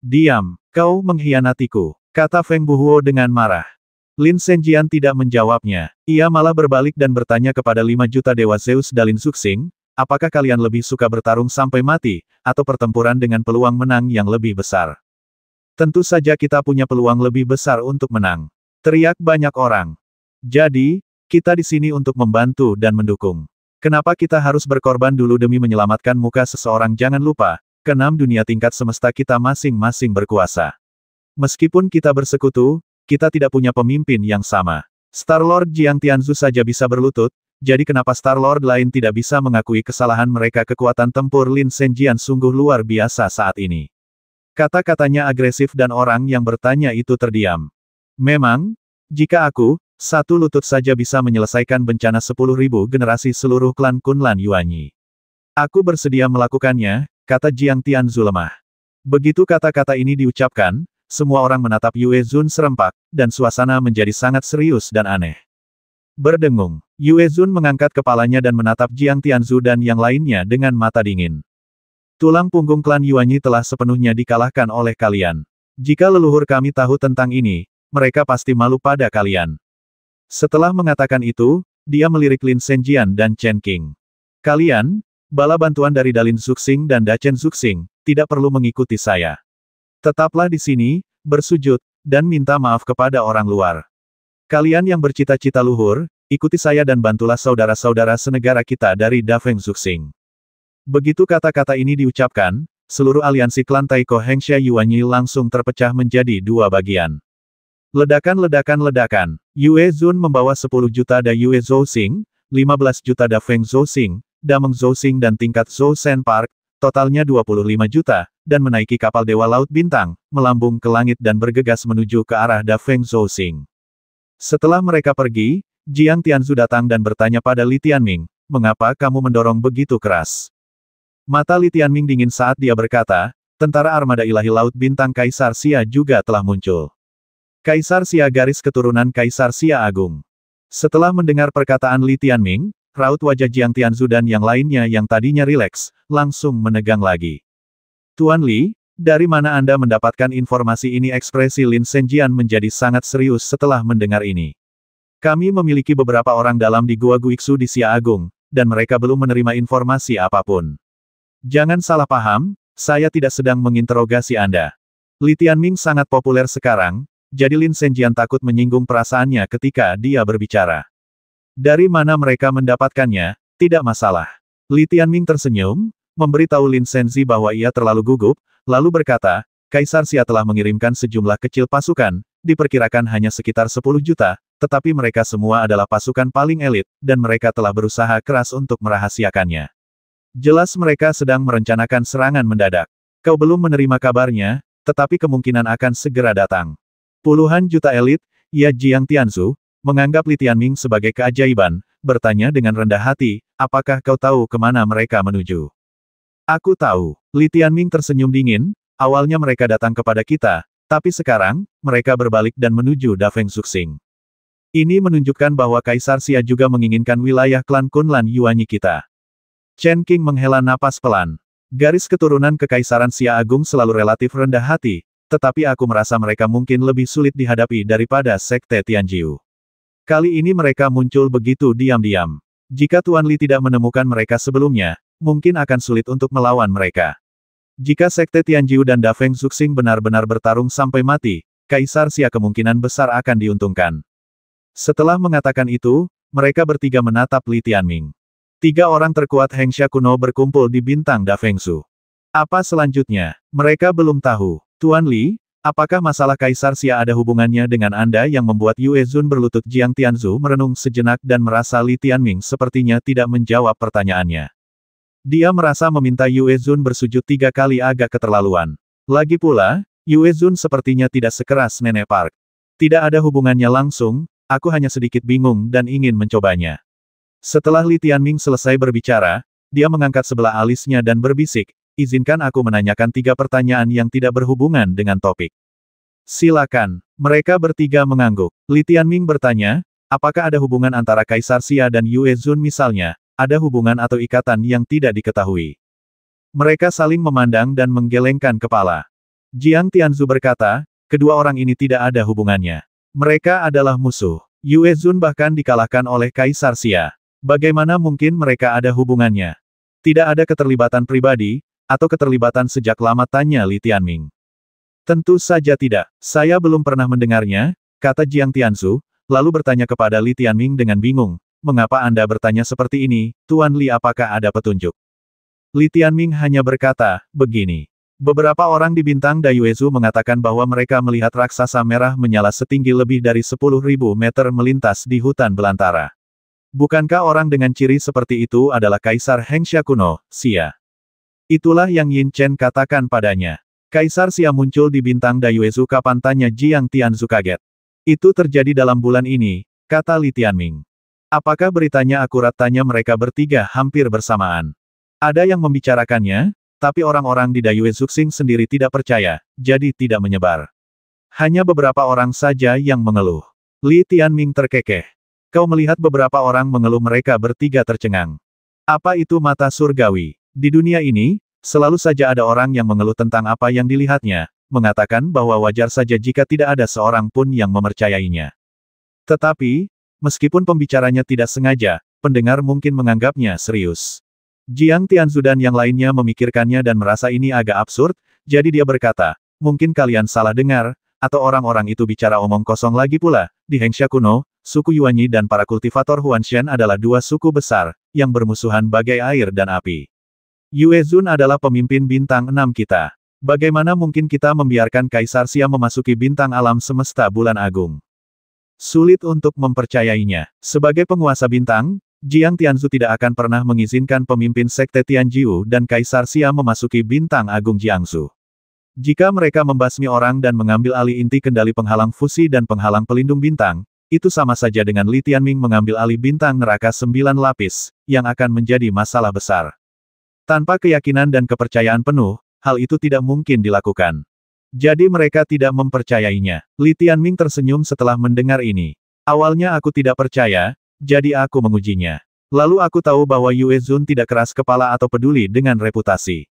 Diam, kau mengkhianatiku, kata Feng Buhuo dengan marah. Lin Zhenjian tidak menjawabnya. Ia malah berbalik dan bertanya kepada 5 juta dewa Zeus Dalin Suxing, apakah kalian lebih suka bertarung sampai mati, atau pertempuran dengan peluang menang yang lebih besar? Tentu saja kita punya peluang lebih besar untuk menang. Teriak banyak orang. Jadi, kita di sini untuk membantu dan mendukung. Kenapa kita harus berkorban dulu demi menyelamatkan muka seseorang? Jangan lupa, ke-6 dunia tingkat semesta kita masing-masing berkuasa. Meskipun kita bersekutu, kita tidak punya pemimpin yang sama. Star-Lord Jiang Tianzu saja bisa berlutut, jadi kenapa Star-Lord lain tidak bisa mengakui kesalahan mereka? Kekuatan tempur Lin Zhenjian sungguh luar biasa saat ini. Kata-katanya agresif dan orang yang bertanya itu terdiam. Memang, jika aku, satu lutut saja bisa menyelesaikan bencana 10.000 generasi seluruh klan Kunlan Yuanyi. Aku bersedia melakukannya, kata Jiang Tianzu lemah. Begitu kata-kata ini diucapkan, semua orang menatap Yue Zun serempak, dan suasana menjadi sangat serius dan aneh. Berdengung, Yue Zun mengangkat kepalanya dan menatap Jiang Tianzu dan yang lainnya dengan mata dingin. Tulang punggung klan Yuanyi telah sepenuhnya dikalahkan oleh kalian. Jika leluhur kami tahu tentang ini, mereka pasti malu pada kalian. Setelah mengatakan itu, dia melirik Lin Zhenjian dan Chen Qing. Kalian, bala bantuan dari Dalin Zuxing dan Dachen Zuxing, tidak perlu mengikuti saya. Tetaplah di sini, bersujud, dan minta maaf kepada orang luar. Kalian yang bercita-cita luhur, ikuti saya dan bantulah saudara-saudara senegara kita dari Dafeng Zuxing. Begitu kata-kata ini diucapkan, seluruh aliansi klan Taiko Hengxia Yuanyi langsung terpecah menjadi dua bagian. Ledakan. Yue Zun membawa 10 juta da Yue Zhouxing, 15 juta da Feng Zhouxing, Dameng Zhouxing dan tingkat Zhou Shen Park, totalnya 25 juta, dan menaiki kapal Dewa Laut Bintang, melambung ke langit dan bergegas menuju ke arah da Feng Zhouxing. Setelah mereka pergi, Jiang Tianzu datang dan bertanya pada Li Tianming, mengapa kamu mendorong begitu keras? Mata Li Tianming dingin saat dia berkata, tentara armada ilahi Laut Bintang Kaisar Xia juga telah muncul. Kaisar Xia garis keturunan Kaisar Xia Agung. Setelah mendengar perkataan Li Tianming, raut wajah Jiang Tianzu dan yang lainnya yang tadinya rileks, langsung menegang lagi. Tuan Li, dari mana Anda mendapatkan informasi ini? Ekspresi Lin Zhenjian menjadi sangat serius setelah mendengar ini. Kami memiliki beberapa orang dalam di Gua Guixu di Xia Agung, dan mereka belum menerima informasi apapun. Jangan salah paham, saya tidak sedang menginterogasi Anda. Li Tianming sangat populer sekarang, jadi Lin Zhenjian takut menyinggung perasaannya ketika dia berbicara. Dari mana mereka mendapatkannya, tidak masalah. Li Tianming tersenyum, memberitahu Lin Zhenzi bahwa ia terlalu gugup, lalu berkata, Kaisar Xia telah mengirimkan sejumlah kecil pasukan, diperkirakan hanya sekitar 10 juta, tetapi mereka semua adalah pasukan paling elit, dan mereka telah berusaha keras untuk merahasiakannya. Jelas mereka sedang merencanakan serangan mendadak. Kau belum menerima kabarnya, tetapi kemungkinan akan segera datang. Puluhan juta elit, ya Jiang Tianzu, menganggap Li Tianming sebagai keajaiban, bertanya dengan rendah hati, apakah kau tahu kemana mereka menuju? Aku tahu. Li Tianming tersenyum dingin, awalnya mereka datang kepada kita, tapi sekarang, mereka berbalik dan menuju Dafeng Zuxing. Ini menunjukkan bahwa Kaisar Xia juga menginginkan wilayah klan Kunlan Yuanyi kita. Chen Qing menghela napas pelan. Garis keturunan Kekaisaran Xia Agung selalu relatif rendah hati, tetapi aku merasa mereka mungkin lebih sulit dihadapi daripada Sekte Tianjiu. Kali ini mereka muncul begitu diam-diam. Jika Tuan Li tidak menemukan mereka sebelumnya, mungkin akan sulit untuk melawan mereka. Jika Sekte Tianjiu dan Dafeng Zuxing benar-benar bertarung sampai mati, Kaisar Xia kemungkinan besar akan diuntungkan. Setelah mengatakan itu, mereka bertiga menatap Li Tianming. 3 orang terkuat Hengxia kuno berkumpul di bintang Dafengsu. Apa selanjutnya? Mereka belum tahu. Tuan Li, apakah masalah Kaisar Xia ada hubungannya dengan Anda yang membuat Yue Zun berlutut? Jiang Tianzu merenung sejenak dan merasa Li Tianming sepertinya tidak menjawab pertanyaannya. Dia merasa meminta Yue Zun bersujud 3 kali agak keterlaluan. Lagi pula, Yue Zun sepertinya tidak sekeras Nenek Park. Tidak ada hubungannya langsung, aku hanya sedikit bingung dan ingin mencobanya. Setelah Li Tianming selesai berbicara, dia mengangkat sebelah alisnya dan berbisik, izinkan aku menanyakan 3 pertanyaan yang tidak berhubungan dengan topik. Silakan. Mereka bertiga mengangguk. Li Tianming bertanya, apakah ada hubungan antara Kaisar Xia dan Yue Zun misalnya, ada hubungan atau ikatan yang tidak diketahui. Mereka saling memandang dan menggelengkan kepala. Jiang Tianzu berkata, kedua orang ini tidak ada hubungannya. Mereka adalah musuh. Yue Zun bahkan dikalahkan oleh Kaisar Xia. Bagaimana mungkin mereka ada hubungannya? Tidak ada keterlibatan pribadi, atau keterlibatan sejak lama, tanya Li Tianming. Tentu saja tidak. Saya belum pernah mendengarnya, kata Jiang Tianzu, lalu bertanya kepada Li Tianming dengan bingung, mengapa Anda bertanya seperti ini, Tuan Li, apakah ada petunjuk? Li Tianming hanya berkata, begini. Beberapa orang di bintang Dayuezu mengatakan bahwa mereka melihat raksasa merah menyala setinggi lebih dari 10.000 meter melintas di hutan belantara. Bukankah orang dengan ciri seperti itu adalah Kaisar Hengxia kuno, Xia? Itulah yang Yin Chen katakan padanya. Kaisar Xia muncul di bintang Dayuezu kapan, tanya Jiang Tianzu kaget. Itu terjadi dalam bulan ini, kata Li Tianming. Apakah beritanya akurat, tanya mereka bertiga hampir bersamaan. Ada yang membicarakannya, tapi orang-orang di Dayuezu Xing sendiri tidak percaya, jadi tidak menyebar. Hanya beberapa orang saja yang mengeluh. Li Tianming terkekeh. Kau melihat beberapa orang mengeluh, mereka bertiga tercengang. Apa itu mata surgawi? Di dunia ini, selalu saja ada orang yang mengeluh tentang apa yang dilihatnya, mengatakan bahwa wajar saja jika tidak ada seorang pun yang mempercayainya. Tetapi, meskipun pembicaranya tidak sengaja, pendengar mungkin menganggapnya serius. Jiang Tianzu dan yang lainnya memikirkannya dan merasa ini agak absurd, jadi dia berkata, mungkin kalian salah dengar, atau orang-orang itu bicara omong kosong lagi pula. Di Hengxia kuno, suku Yuanyi dan para kultivator Huanshan adalah dua suku besar, yang bermusuhan bagai air dan api. Yue Zun adalah pemimpin bintang 6 kita. Bagaimana mungkin kita membiarkan Kaisar Xia memasuki bintang alam semesta bulan agung? Sulit untuk mempercayainya. Sebagai penguasa bintang, Jiang Tianzu tidak akan pernah mengizinkan pemimpin sekte Tianjiu dan Kaisar Xia memasuki bintang agung Jiangsu. Jika mereka membasmi orang dan mengambil alih inti kendali penghalang fusi dan penghalang pelindung bintang, itu sama saja dengan Li Tianming mengambil alih bintang neraka 9 lapis, yang akan menjadi masalah besar. Tanpa keyakinan dan kepercayaan penuh, hal itu tidak mungkin dilakukan. Jadi mereka tidak mempercayainya. Li Tianming tersenyum setelah mendengar ini. Awalnya aku tidak percaya, jadi aku mengujinya. Lalu aku tahu bahwa Yue Zun tidak keras kepala atau peduli dengan reputasi.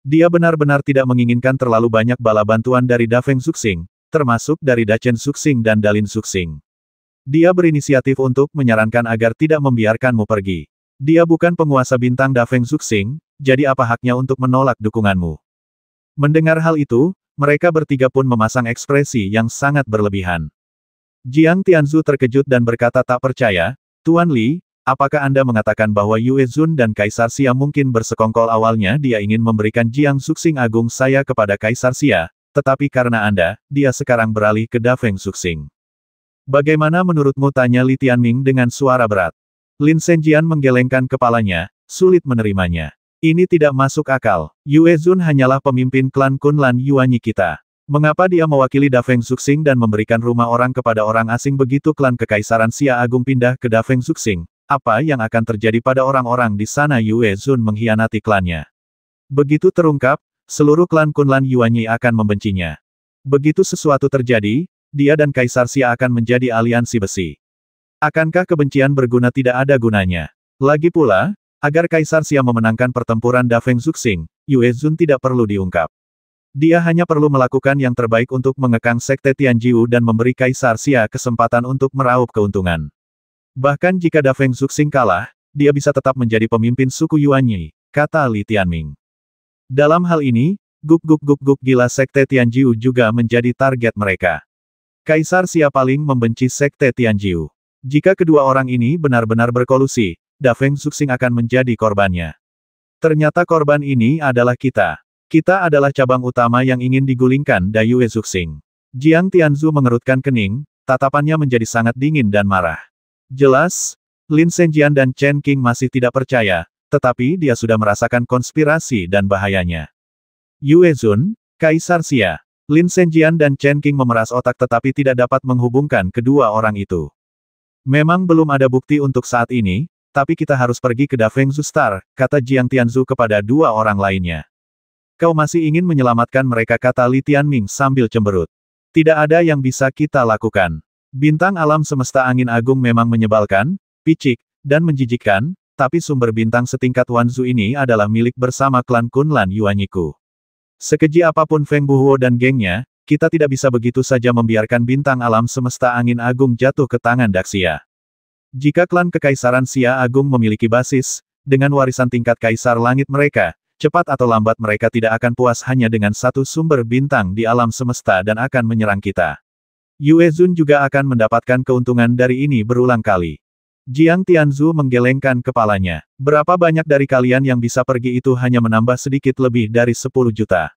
Dia benar-benar tidak menginginkan terlalu banyak bala bantuan dari Dafeng Zuxing, termasuk dari Dachen Zuxing dan Dalin Zuxing. Dia berinisiatif untuk menyarankan agar tidak membiarkanmu pergi. Dia bukan penguasa bintang Dafeng Zuxing, jadi apa haknya untuk menolak dukunganmu? Mendengar hal itu, mereka bertiga pun memasang ekspresi yang sangat berlebihan. Jiang Tianzu terkejut dan berkata tak percaya, Tuan Li, apakah Anda mengatakan bahwa Yue Zun dan Kaisar Xia mungkin bersekongkol? Awalnya dia ingin memberikan Jiang Zuxing Agung saya kepada Kaisar Xia, tetapi karena Anda, dia sekarang beralih ke Dafeng Zuxing. Bagaimana menurutmu, tanya Li Tianming dengan suara berat. Lin Zhenjian menggelengkan kepalanya, sulit menerimanya. Ini tidak masuk akal. Yue Zun hanyalah pemimpin klan Kunlan Yuanyi kita. Mengapa dia mewakili Dafeng Zuxing dan memberikan rumah orang kepada orang asing? Begitu klan Kekaisaran Xia Agung pindah ke Dafeng Zuxing, apa yang akan terjadi pada orang-orang di sana? Yue Zun mengkhianati klannya. Begitu terungkap, seluruh klan Kunlan Yuanyi akan membencinya. Begitu sesuatu terjadi, dia dan Kaisar Xia akan menjadi aliansi besi. Akankah kebencian berguna? Tidak ada gunanya. Lagi pula, agar Kaisar Xia memenangkan pertempuran Dafeng Zuxing, Yue Zun tidak perlu diungkap. Dia hanya perlu melakukan yang terbaik untuk mengekang sekte Tianjiu dan memberi Kaisar Xia kesempatan untuk meraup keuntungan. Bahkan jika Dafeng Zuxing kalah, dia bisa tetap menjadi pemimpin suku Yuanyi, kata Li Tianming. Dalam hal ini, guk gila sekte Tianjiu juga menjadi target mereka. Kaisar Xia paling membenci sekte Tianjiu. Jika kedua orang ini benar-benar berkolusi, Dafeng Zuxing akan menjadi korbannya. Ternyata korban ini adalah kita. Kita adalah cabang utama yang ingin digulingkan Dayue Zuxing. Jiang Tianzu mengerutkan kening, tatapannya menjadi sangat dingin dan marah. Jelas, Lin Zhenjian dan Chen Qing masih tidak percaya, tetapi dia sudah merasakan konspirasi dan bahayanya. Yue Zun, Kaisar Xia, Lin Zhenjian dan Chen Qing memeras otak tetapi tidak dapat menghubungkan kedua orang itu. Memang belum ada bukti untuk saat ini, tapi kita harus pergi ke Dafeng Zustar, kata Jiang Tianzu kepada dua orang lainnya. Kau masih ingin menyelamatkan mereka, kata Li Tianming sambil cemberut. Tidak ada yang bisa kita lakukan. Bintang alam semesta angin agung memang menyebalkan, picik, dan menjijikkan, tapi sumber bintang setingkat Wanzu ini adalah milik bersama klan Kunlan Yuanyiku. Sekeji apapun Feng Buhuo dan gengnya, kita tidak bisa begitu saja membiarkan bintang alam semesta angin agung jatuh ke tangan Daxia. Jika klan Kekaisaran Xia Agung memiliki basis, dengan warisan tingkat Kaisar Langit mereka, cepat atau lambat mereka tidak akan puas hanya dengan satu sumber bintang di alam semesta dan akan menyerang kita. Yue Zun juga akan mendapatkan keuntungan dari ini berulang kali. Jiang Tianzu menggelengkan kepalanya. Berapa banyak dari kalian yang bisa pergi? Itu hanya menambah sedikit lebih dari 10 juta.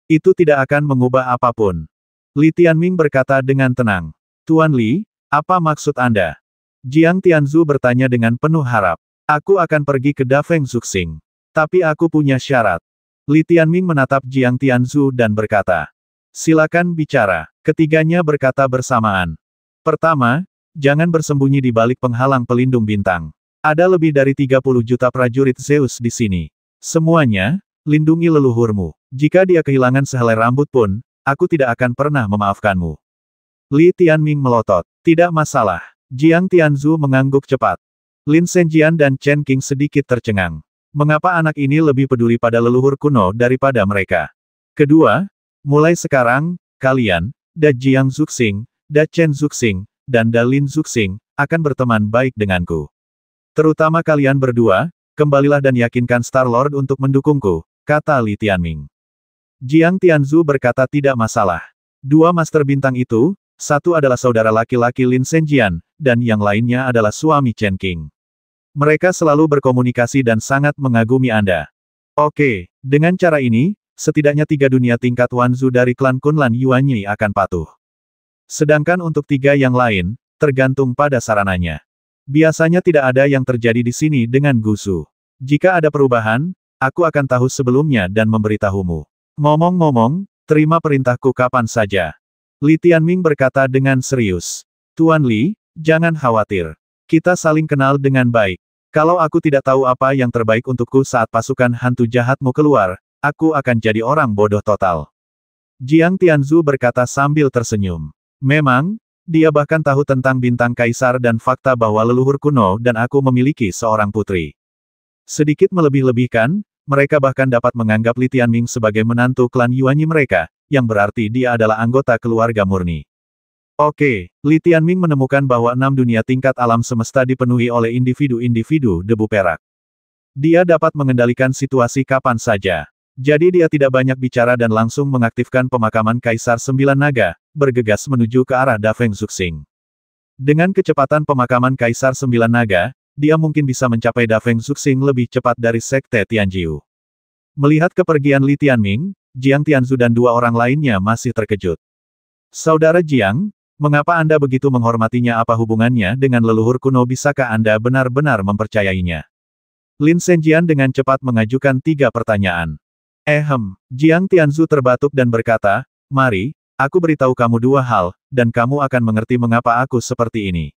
Itu tidak akan mengubah apapun. Li Tianming berkata dengan tenang. Tuan Li, apa maksud Anda? Jiang Tianzu bertanya dengan penuh harap. Aku akan pergi ke Dafeng Zuxing. Tapi aku punya syarat. Li Tianming menatap Jiang Tianzu dan berkata. Silakan bicara. Ketiganya berkata bersamaan. Pertama, jangan bersembunyi di balik penghalang pelindung bintang. Ada lebih dari 30 juta prajurit Zeus di sini. Semuanya, lindungi leluhurmu. Jika dia kehilangan sehelai rambut pun, aku tidak akan pernah memaafkanmu. Li Tianming melotot. Tidak masalah. Jiang Tianzu mengangguk cepat. Lin Zhenjian dan Chen Qing sedikit tercengang. Mengapa anak ini lebih peduli pada leluhur kuno daripada mereka? Kedua, mulai sekarang, kalian, Da Jiang Zuxing, Da Chen Zuxing, dan Da Lin Zuxing, akan berteman baik denganku. Terutama kalian berdua, kembalilah dan yakinkan Star-Lord untuk mendukungku, kata Li Tianming. Jiang Tianzu berkata tidak masalah. Dua master bintang itu, satu adalah saudara laki-laki Lin Zhenjian, dan yang lainnya adalah suami Chen Qing. Mereka selalu berkomunikasi dan sangat mengagumi Anda. Oke, dengan cara ini, setidaknya 3 dunia tingkat Wanzu dari klan Kunlan Yuanyi akan patuh. Sedangkan untuk 3 yang lain, tergantung pada sarananya. Biasanya tidak ada yang terjadi di sini dengan Gusu. Jika ada perubahan, aku akan tahu sebelumnya dan memberitahumu. Ngomong-ngomong, terima perintahku kapan saja. Li Tianming berkata dengan serius. Tuan Li, jangan khawatir. Kita saling kenal dengan baik. Kalau aku tidak tahu apa yang terbaik untukku saat pasukan hantu jahatmu keluar, aku akan jadi orang bodoh total. Jiang Tianzu berkata sambil tersenyum. Memang, dia bahkan tahu tentang bintang kaisar dan fakta bahwa leluhur kuno dan aku memiliki seorang putri. Sedikit melebih-lebihkan, mereka bahkan dapat menganggap Li Tianming sebagai menantu klan Yuanyi mereka, yang berarti dia adalah anggota keluarga murni. Oke, Li Tianming menemukan bahwa 6 dunia tingkat alam semesta dipenuhi oleh individu-individu debu perak. Dia dapat mengendalikan situasi kapan saja. Jadi dia tidak banyak bicara dan langsung mengaktifkan pemakaman Kaisar Sembilan Naga, bergegas menuju ke arah Dafeng Zuxing. Dengan kecepatan pemakaman Kaisar Sembilan Naga, dia mungkin bisa mencapai Dafeng Zuxing lebih cepat dari Sekte Tianjiu. Melihat kepergian Li Tianming, Jiang Tianzu dan 2 orang lainnya masih terkejut. Saudara Jiang, mengapa Anda begitu menghormatinya? Apa hubungannya dengan leluhur kuno? Bisakah Anda benar-benar mempercayainya? Lin Zhenjian dengan cepat mengajukan 3 pertanyaan. Jiang Tianzu terbatuk dan berkata, mari, aku beritahu kamu 2 hal, dan kamu akan mengerti mengapa aku seperti ini.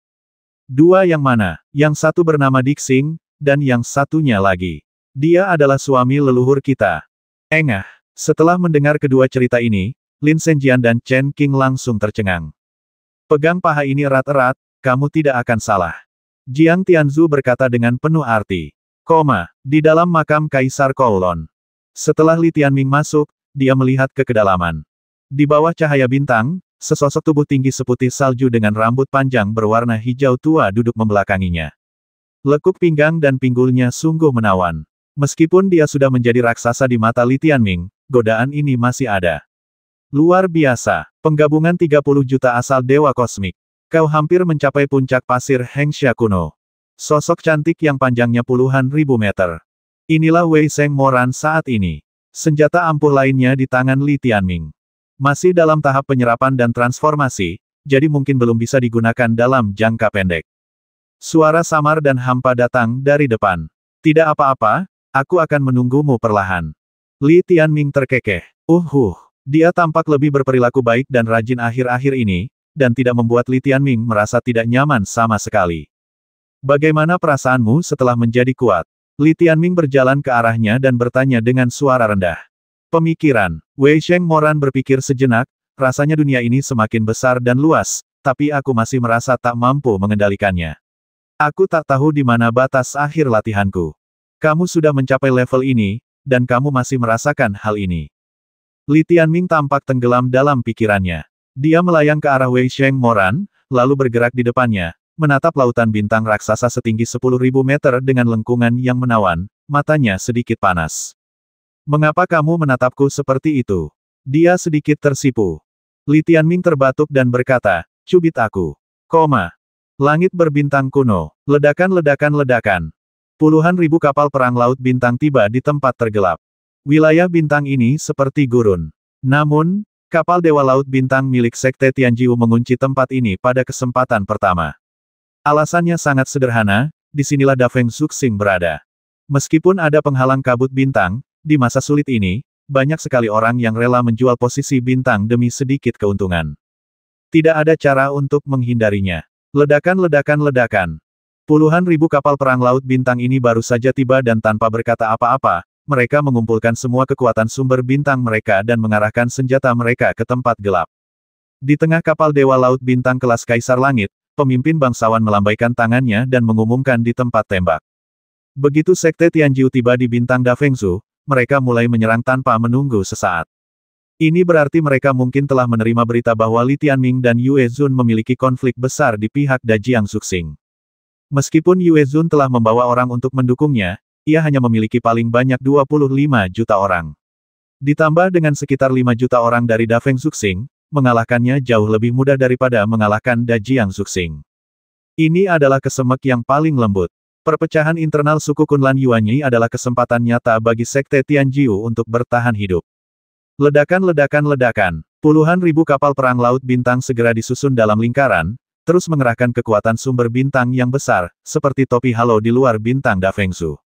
2 yang mana? Yang satu bernama Dixing, dan yang satunya lagi. Dia adalah suami leluhur kita. Setelah mendengar kedua cerita ini, Lin Zhenjian dan Chen Qing langsung tercengang. Pegang paha ini erat-erat, kamu tidak akan salah. Jiang Tianzu berkata dengan penuh arti. Di dalam makam Kaisar Kowloon. Setelah Li Tianming masuk, dia melihat ke kedalaman. Di bawah cahaya bintang, sesosok tubuh tinggi seputih salju dengan rambut panjang berwarna hijau tua duduk membelakanginya. Lekuk pinggang dan pinggulnya sungguh menawan. Meskipun dia sudah menjadi raksasa di mata Li Tianming, godaan ini masih ada. Luar biasa, penggabungan 30 juta asal dewa kosmik. Kau hampir mencapai puncak pasir Hengsha kuno. Sosok cantik yang panjangnya puluhan ribu meter. Inilah Wei Sheng Moran saat ini. Senjata ampuh lainnya di tangan Li Tianming. Masih dalam tahap penyerapan dan transformasi, jadi mungkin belum bisa digunakan dalam jangka pendek. Suara samar dan hampa datang dari depan. Tidak apa-apa, aku akan menunggumu perlahan. Li Tianming terkekeh. Dia tampak lebih berperilaku baik dan rajin akhir-akhir ini, dan tidak membuat Li Tianming merasa tidak nyaman sama sekali. Bagaimana perasaanmu setelah menjadi kuat? Li Tianming berjalan ke arahnya dan bertanya dengan suara rendah. Pemikiran, Wei Sheng Moran berpikir sejenak, rasanya dunia ini semakin besar dan luas, tapi aku masih merasa tak mampu mengendalikannya. Aku tak tahu di mana batas akhir latihanku. Kamu sudah mencapai level ini, dan kamu masih merasakan hal ini. Li Tianming tampak tenggelam dalam pikirannya. Dia melayang ke arah Wei Sheng Moran, lalu bergerak di depannya, menatap lautan bintang raksasa setinggi 10.000 meter dengan lengkungan yang menawan, matanya sedikit panas. Mengapa kamu menatapku seperti itu? Dia sedikit tersipu. Li Tianming terbatuk dan berkata, cubit aku. Langit berbintang kuno, ledakan-ledakan-ledakan. Puluhan ribu kapal perang laut bintang tiba di tempat tergelap. Wilayah bintang ini seperti gurun. Namun, kapal Dewa Laut Bintang milik Sekte Tianjiu mengunci tempat ini pada kesempatan pertama. Alasannya sangat sederhana, disinilah Da Feng Zuxing berada. Meskipun ada penghalang kabut bintang, di masa sulit ini, banyak sekali orang yang rela menjual posisi bintang demi sedikit keuntungan. Tidak ada cara untuk menghindarinya. Ledakan-ledakan-ledakan. Puluhan ribu kapal perang laut bintang ini baru saja tiba dan tanpa berkata apa-apa, mereka mengumpulkan semua kekuatan sumber bintang mereka dan mengarahkan senjata mereka ke tempat gelap. Di tengah kapal Dewa Laut Bintang kelas Kaisar Langit, pemimpin bangsawan melambaikan tangannya dan mengumumkan di tempat tembak. Begitu Sekte Tianjiu tiba di bintang Da Fengzu, mereka mulai menyerang tanpa menunggu sesaat. Ini berarti mereka mungkin telah menerima berita bahwa Li Tianming dan Yue Zun memiliki konflik besar di pihak Da Jiang Zuxing. Meskipun Yue Zun telah membawa orang untuk mendukungnya, ia hanya memiliki paling banyak 25 juta orang. Ditambah dengan sekitar 5 juta orang dari Da Feng Zuxing, mengalahkannya jauh lebih mudah daripada mengalahkan Da Jiang Zuxing. Ini adalah kesemek yang paling lembut. Perpecahan internal suku Kunlan Yuanyi adalah kesempatan nyata bagi Sekte Tianjiu untuk bertahan hidup. Ledakan-ledakan-ledakan. Puluhan ribu kapal perang laut bintang segera disusun dalam lingkaran, terus mengerahkan kekuatan sumber bintang yang besar, seperti topi halo di luar bintang Da Fengzu.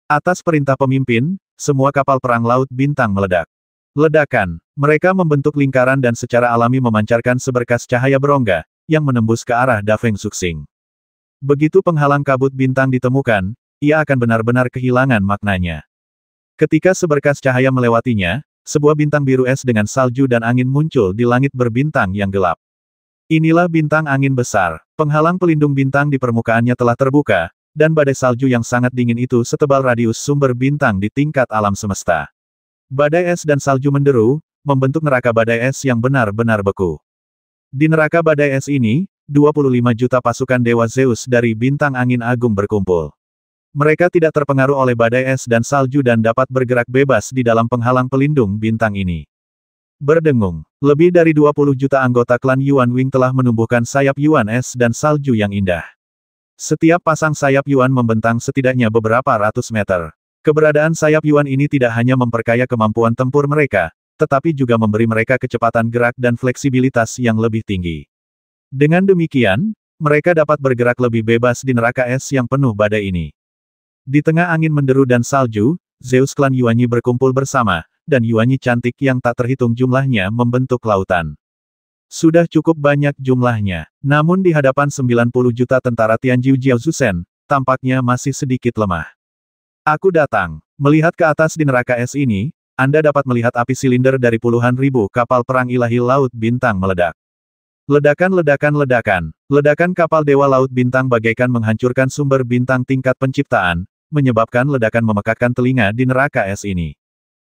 Atas perintah pemimpin, semua kapal perang laut bintang meledak. Ledakan. Mereka membentuk lingkaran dan secara alami memancarkan seberkas cahaya berongga, yang menembus ke arah Da Feng Zuxing. Begitu penghalang kabut bintang ditemukan, ia akan benar-benar kehilangan maknanya. Ketika seberkas cahaya melewatinya, sebuah bintang biru es dengan salju dan angin muncul di langit berbintang yang gelap. Inilah bintang angin besar. Penghalang pelindung bintang di permukaannya telah terbuka, dan badai salju yang sangat dingin itu setebal radius sumber bintang di tingkat alam semesta. Badai es dan salju menderu, membentuk neraka badai es yang benar-benar beku. Di neraka badai es ini, 25 juta pasukan Dewa Zeus dari bintang angin agung berkumpul. Mereka tidak terpengaruh oleh badai es dan salju dan dapat bergerak bebas di dalam penghalang pelindung bintang ini. Berdengung, lebih dari 20 juta anggota klan Yuan Wing telah menumbuhkan sayap Yuan es dan salju yang indah. Setiap pasang sayap Yuan membentang setidaknya beberapa ratus meter. Keberadaan sayap Yuan ini tidak hanya memperkaya kemampuan tempur mereka, tetapi juga memberi mereka kecepatan gerak dan fleksibilitas yang lebih tinggi. Dengan demikian, mereka dapat bergerak lebih bebas di neraka es yang penuh badai ini. Di tengah angin menderu dan salju, Zeus klan Yuanyi berkumpul bersama, dan Yuanyi cantik yang tak terhitung jumlahnya membentuk lautan. Sudah cukup banyak jumlahnya, namun di hadapan 90 juta tentara Tianjiu Jiaozusen, tampaknya masih sedikit lemah. Aku datang. Melihat ke atas di neraka es ini, Anda dapat melihat api silinder dari puluhan ribu kapal perang ilahi laut bintang meledak. Ledakan-ledakan-ledakan. Ledakan kapal Dewa Laut Bintang bagaikan menghancurkan sumber bintang tingkat penciptaan, menyebabkan ledakan memekakkan telinga di neraka es ini.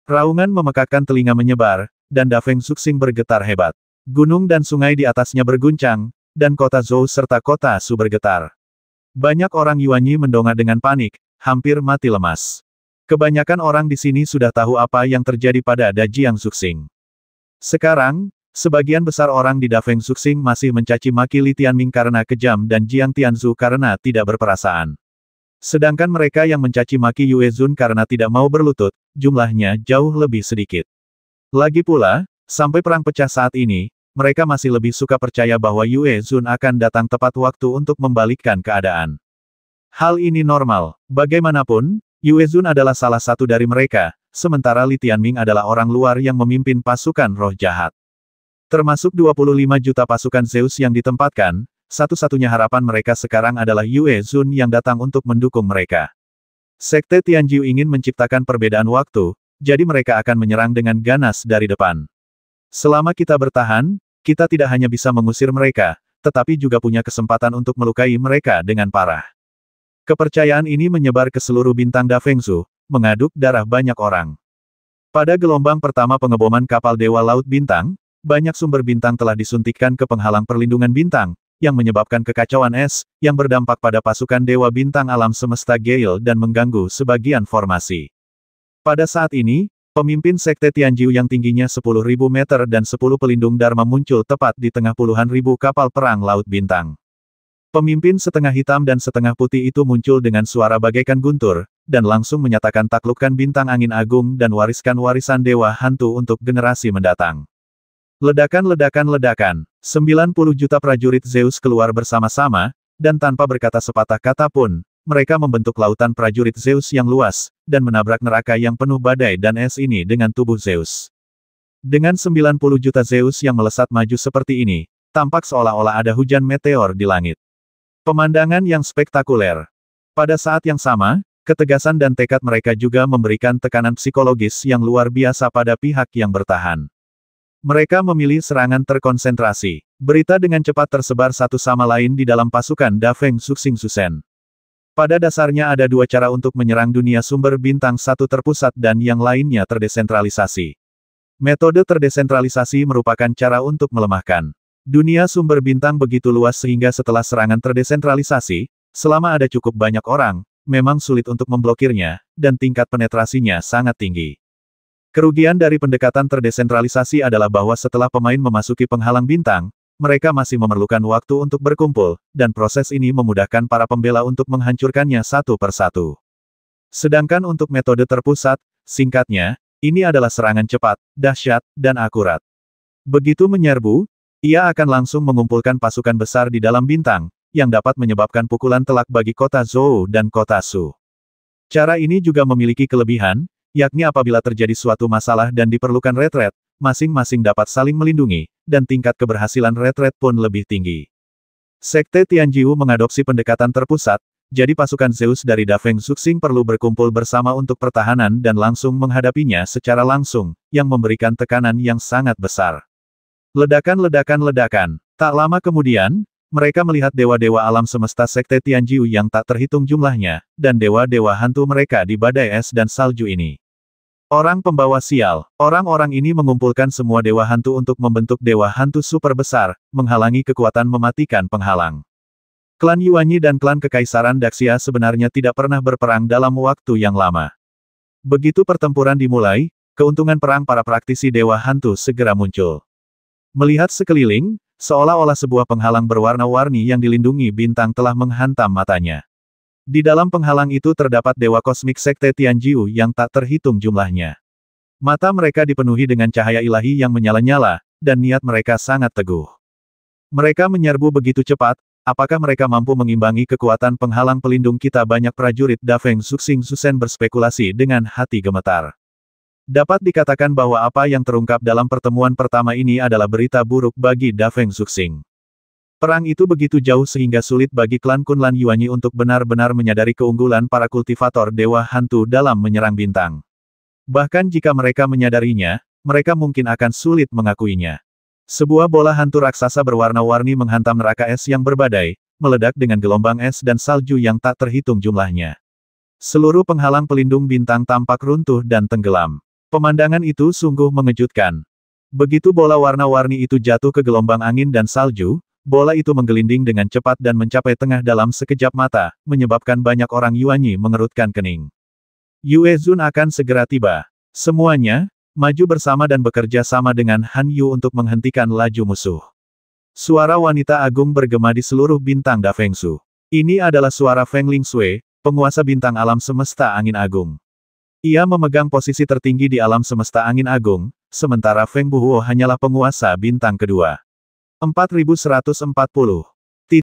Raungan memekakkan telinga menyebar, dan Da Feng Zuxing bergetar hebat. Gunung dan sungai di atasnya berguncang, dan kota Zhou serta kota Su bergetar. Banyak orang Yuanyi mendongak dengan panik, hampir mati lemas. Kebanyakan orang di sini sudah tahu apa yang terjadi pada Da Jiang Zuxing. Sekarang, sebagian besar orang di Da Feng Zuxing masih mencaci maki Li Tianming karena kejam dan Jiang Tianzu karena tidak berperasaan. Sedangkan mereka yang mencaci maki Yue Zun karena tidak mau berlutut, jumlahnya jauh lebih sedikit. Lagi pula, sampai perang pecah saat ini, mereka masih lebih suka percaya bahwa Yue Zun akan datang tepat waktu untuk membalikkan keadaan. Hal ini normal. Bagaimanapun, Yue Zun adalah salah satu dari mereka, sementara Li Tianming adalah orang luar yang memimpin pasukan roh jahat. Termasuk 25 juta pasukan Zeus yang ditempatkan, satu-satunya harapan mereka sekarang adalah Yue Zun yang datang untuk mendukung mereka. Sekte Tianjiu ingin menciptakan perbedaan waktu, jadi mereka akan menyerang dengan ganas dari depan. Selama kita bertahan, kita tidak hanya bisa mengusir mereka, tetapi juga punya kesempatan untuk melukai mereka dengan parah. Kepercayaan ini menyebar ke seluruh bintang Da Fengzu, mengaduk darah banyak orang. Pada gelombang pertama pengeboman kapal Dewa Laut Bintang, banyak sumber bintang telah disuntikkan ke penghalang perlindungan bintang, yang menyebabkan kekacauan es, yang berdampak pada pasukan Dewa Bintang Alam Semesta Gale dan mengganggu sebagian formasi. Pada saat ini, pemimpin Sekte Tianjiu yang tingginya 10.000 meter dan 10 pelindung Dharma muncul tepat di tengah puluhan ribu kapal perang Laut Bintang. Pemimpin setengah hitam dan setengah putih itu muncul dengan suara bagaikan guntur, dan langsung menyatakan taklukkan bintang angin agung dan wariskan warisan Dewa Hantu untuk generasi mendatang. Ledakan-ledakan-ledakan. 90 juta prajurit Zeus keluar bersama-sama, dan tanpa berkata sepatah kata pun, mereka membentuk lautan prajurit Zeus yang luas, dan menabrak neraka yang penuh badai dan es ini dengan tubuh Zeus. Dengan 90 juta Zeus yang melesat maju seperti ini, tampak seolah-olah ada hujan meteor di langit. Pemandangan yang spektakuler. Pada saat yang sama, ketegasan dan tekad mereka juga memberikan tekanan psikologis yang luar biasa pada pihak yang bertahan. Mereka memilih serangan terkonsentrasi. Berita dengan cepat tersebar satu sama lain di dalam pasukan Da Feng Suxing Susen. Pada dasarnya ada dua cara untuk menyerang dunia sumber bintang, satu terpusat dan yang lainnya terdesentralisasi. Metode terdesentralisasi merupakan cara untuk melemahkan. Dunia sumber bintang begitu luas sehingga setelah serangan terdesentralisasi, selama ada cukup banyak orang, memang sulit untuk memblokirnya, dan tingkat penetrasinya sangat tinggi. Kerugian dari pendekatan terdesentralisasi adalah bahwa setelah pemain memasuki penghalang bintang, mereka masih memerlukan waktu untuk berkumpul, dan proses ini memudahkan para pembela untuk menghancurkannya satu persatu. Sedangkan untuk metode terpusat, singkatnya, ini adalah serangan cepat, dahsyat, dan akurat. Begitu menyerbu, ia akan langsung mengumpulkan pasukan besar di dalam bintang, yang dapat menyebabkan pukulan telak bagi kota Zhou dan kota Su. Cara ini juga memiliki kelebihan, yakni apabila terjadi suatu masalah dan diperlukan retret, masing-masing dapat saling melindungi, dan tingkat keberhasilan retret pun lebih tinggi. Sekte Tianjiu mengadopsi pendekatan terpusat, jadi pasukan Zeus dari Da Feng Suxing perlu berkumpul bersama untuk pertahanan dan langsung menghadapinya secara langsung, yang memberikan tekanan yang sangat besar. Ledakan. Tak lama kemudian, mereka melihat dewa-dewa alam semesta Sekte Tianjiu yang tak terhitung jumlahnya, dan dewa-dewa hantu mereka di badai es dan salju ini. Orang pembawa sial, orang-orang ini mengumpulkan semua dewa hantu untuk membentuk dewa hantu super besar, menghalangi kekuatan mematikan penghalang. Klan Yuanyi dan klan Kekaisaran Daxia sebenarnya tidak pernah berperang dalam waktu yang lama. Begitu pertempuran dimulai, keuntungan perang para praktisi dewa hantu segera muncul. Melihat sekeliling, seolah-olah sebuah penghalang berwarna-warni yang dilindungi bintang telah menghantam matanya. Di dalam penghalang itu terdapat dewa kosmik Sekte Tianjiu yang tak terhitung jumlahnya. Mata mereka dipenuhi dengan cahaya ilahi yang menyala-nyala, dan niat mereka sangat teguh. Mereka menyerbu begitu cepat, apakah mereka mampu mengimbangi kekuatan penghalang pelindung kita? Banyak prajurit Da Feng Suxing Susen berspekulasi dengan hati gemetar. Dapat dikatakan bahwa apa yang terungkap dalam pertemuan pertama ini adalah berita buruk bagi Da Feng Suxing. Perang itu begitu jauh sehingga sulit bagi klan Kunlan Yuanyi untuk benar-benar menyadari keunggulan para kultivator dewa hantu dalam menyerang bintang. Bahkan jika mereka menyadarinya, mereka mungkin akan sulit mengakuinya. Sebuah bola hantu raksasa berwarna-warni menghantam neraka es yang berbadai, meledak dengan gelombang es dan salju yang tak terhitung jumlahnya. Seluruh penghalang pelindung bintang tampak runtuh dan tenggelam. Pemandangan itu sungguh mengejutkan. Begitu bola warna-warni itu jatuh ke gelombang angin dan salju, bola itu menggelinding dengan cepat dan mencapai tengah dalam sekejap mata, menyebabkan banyak orang Yuanyi mengerutkan kening. Yue Zun akan segera tiba. Semuanya, maju bersama dan bekerja sama dengan Han Yu untuk menghentikan laju musuh. Suara wanita agung bergema di seluruh bintang Da Feng Su. Ini adalah suara Feng Ling Sui, penguasa bintang alam semesta angin agung. Ia memegang posisi tertinggi di alam semesta angin agung, sementara Feng Buhuo hanyalah penguasa bintang kedua. 4140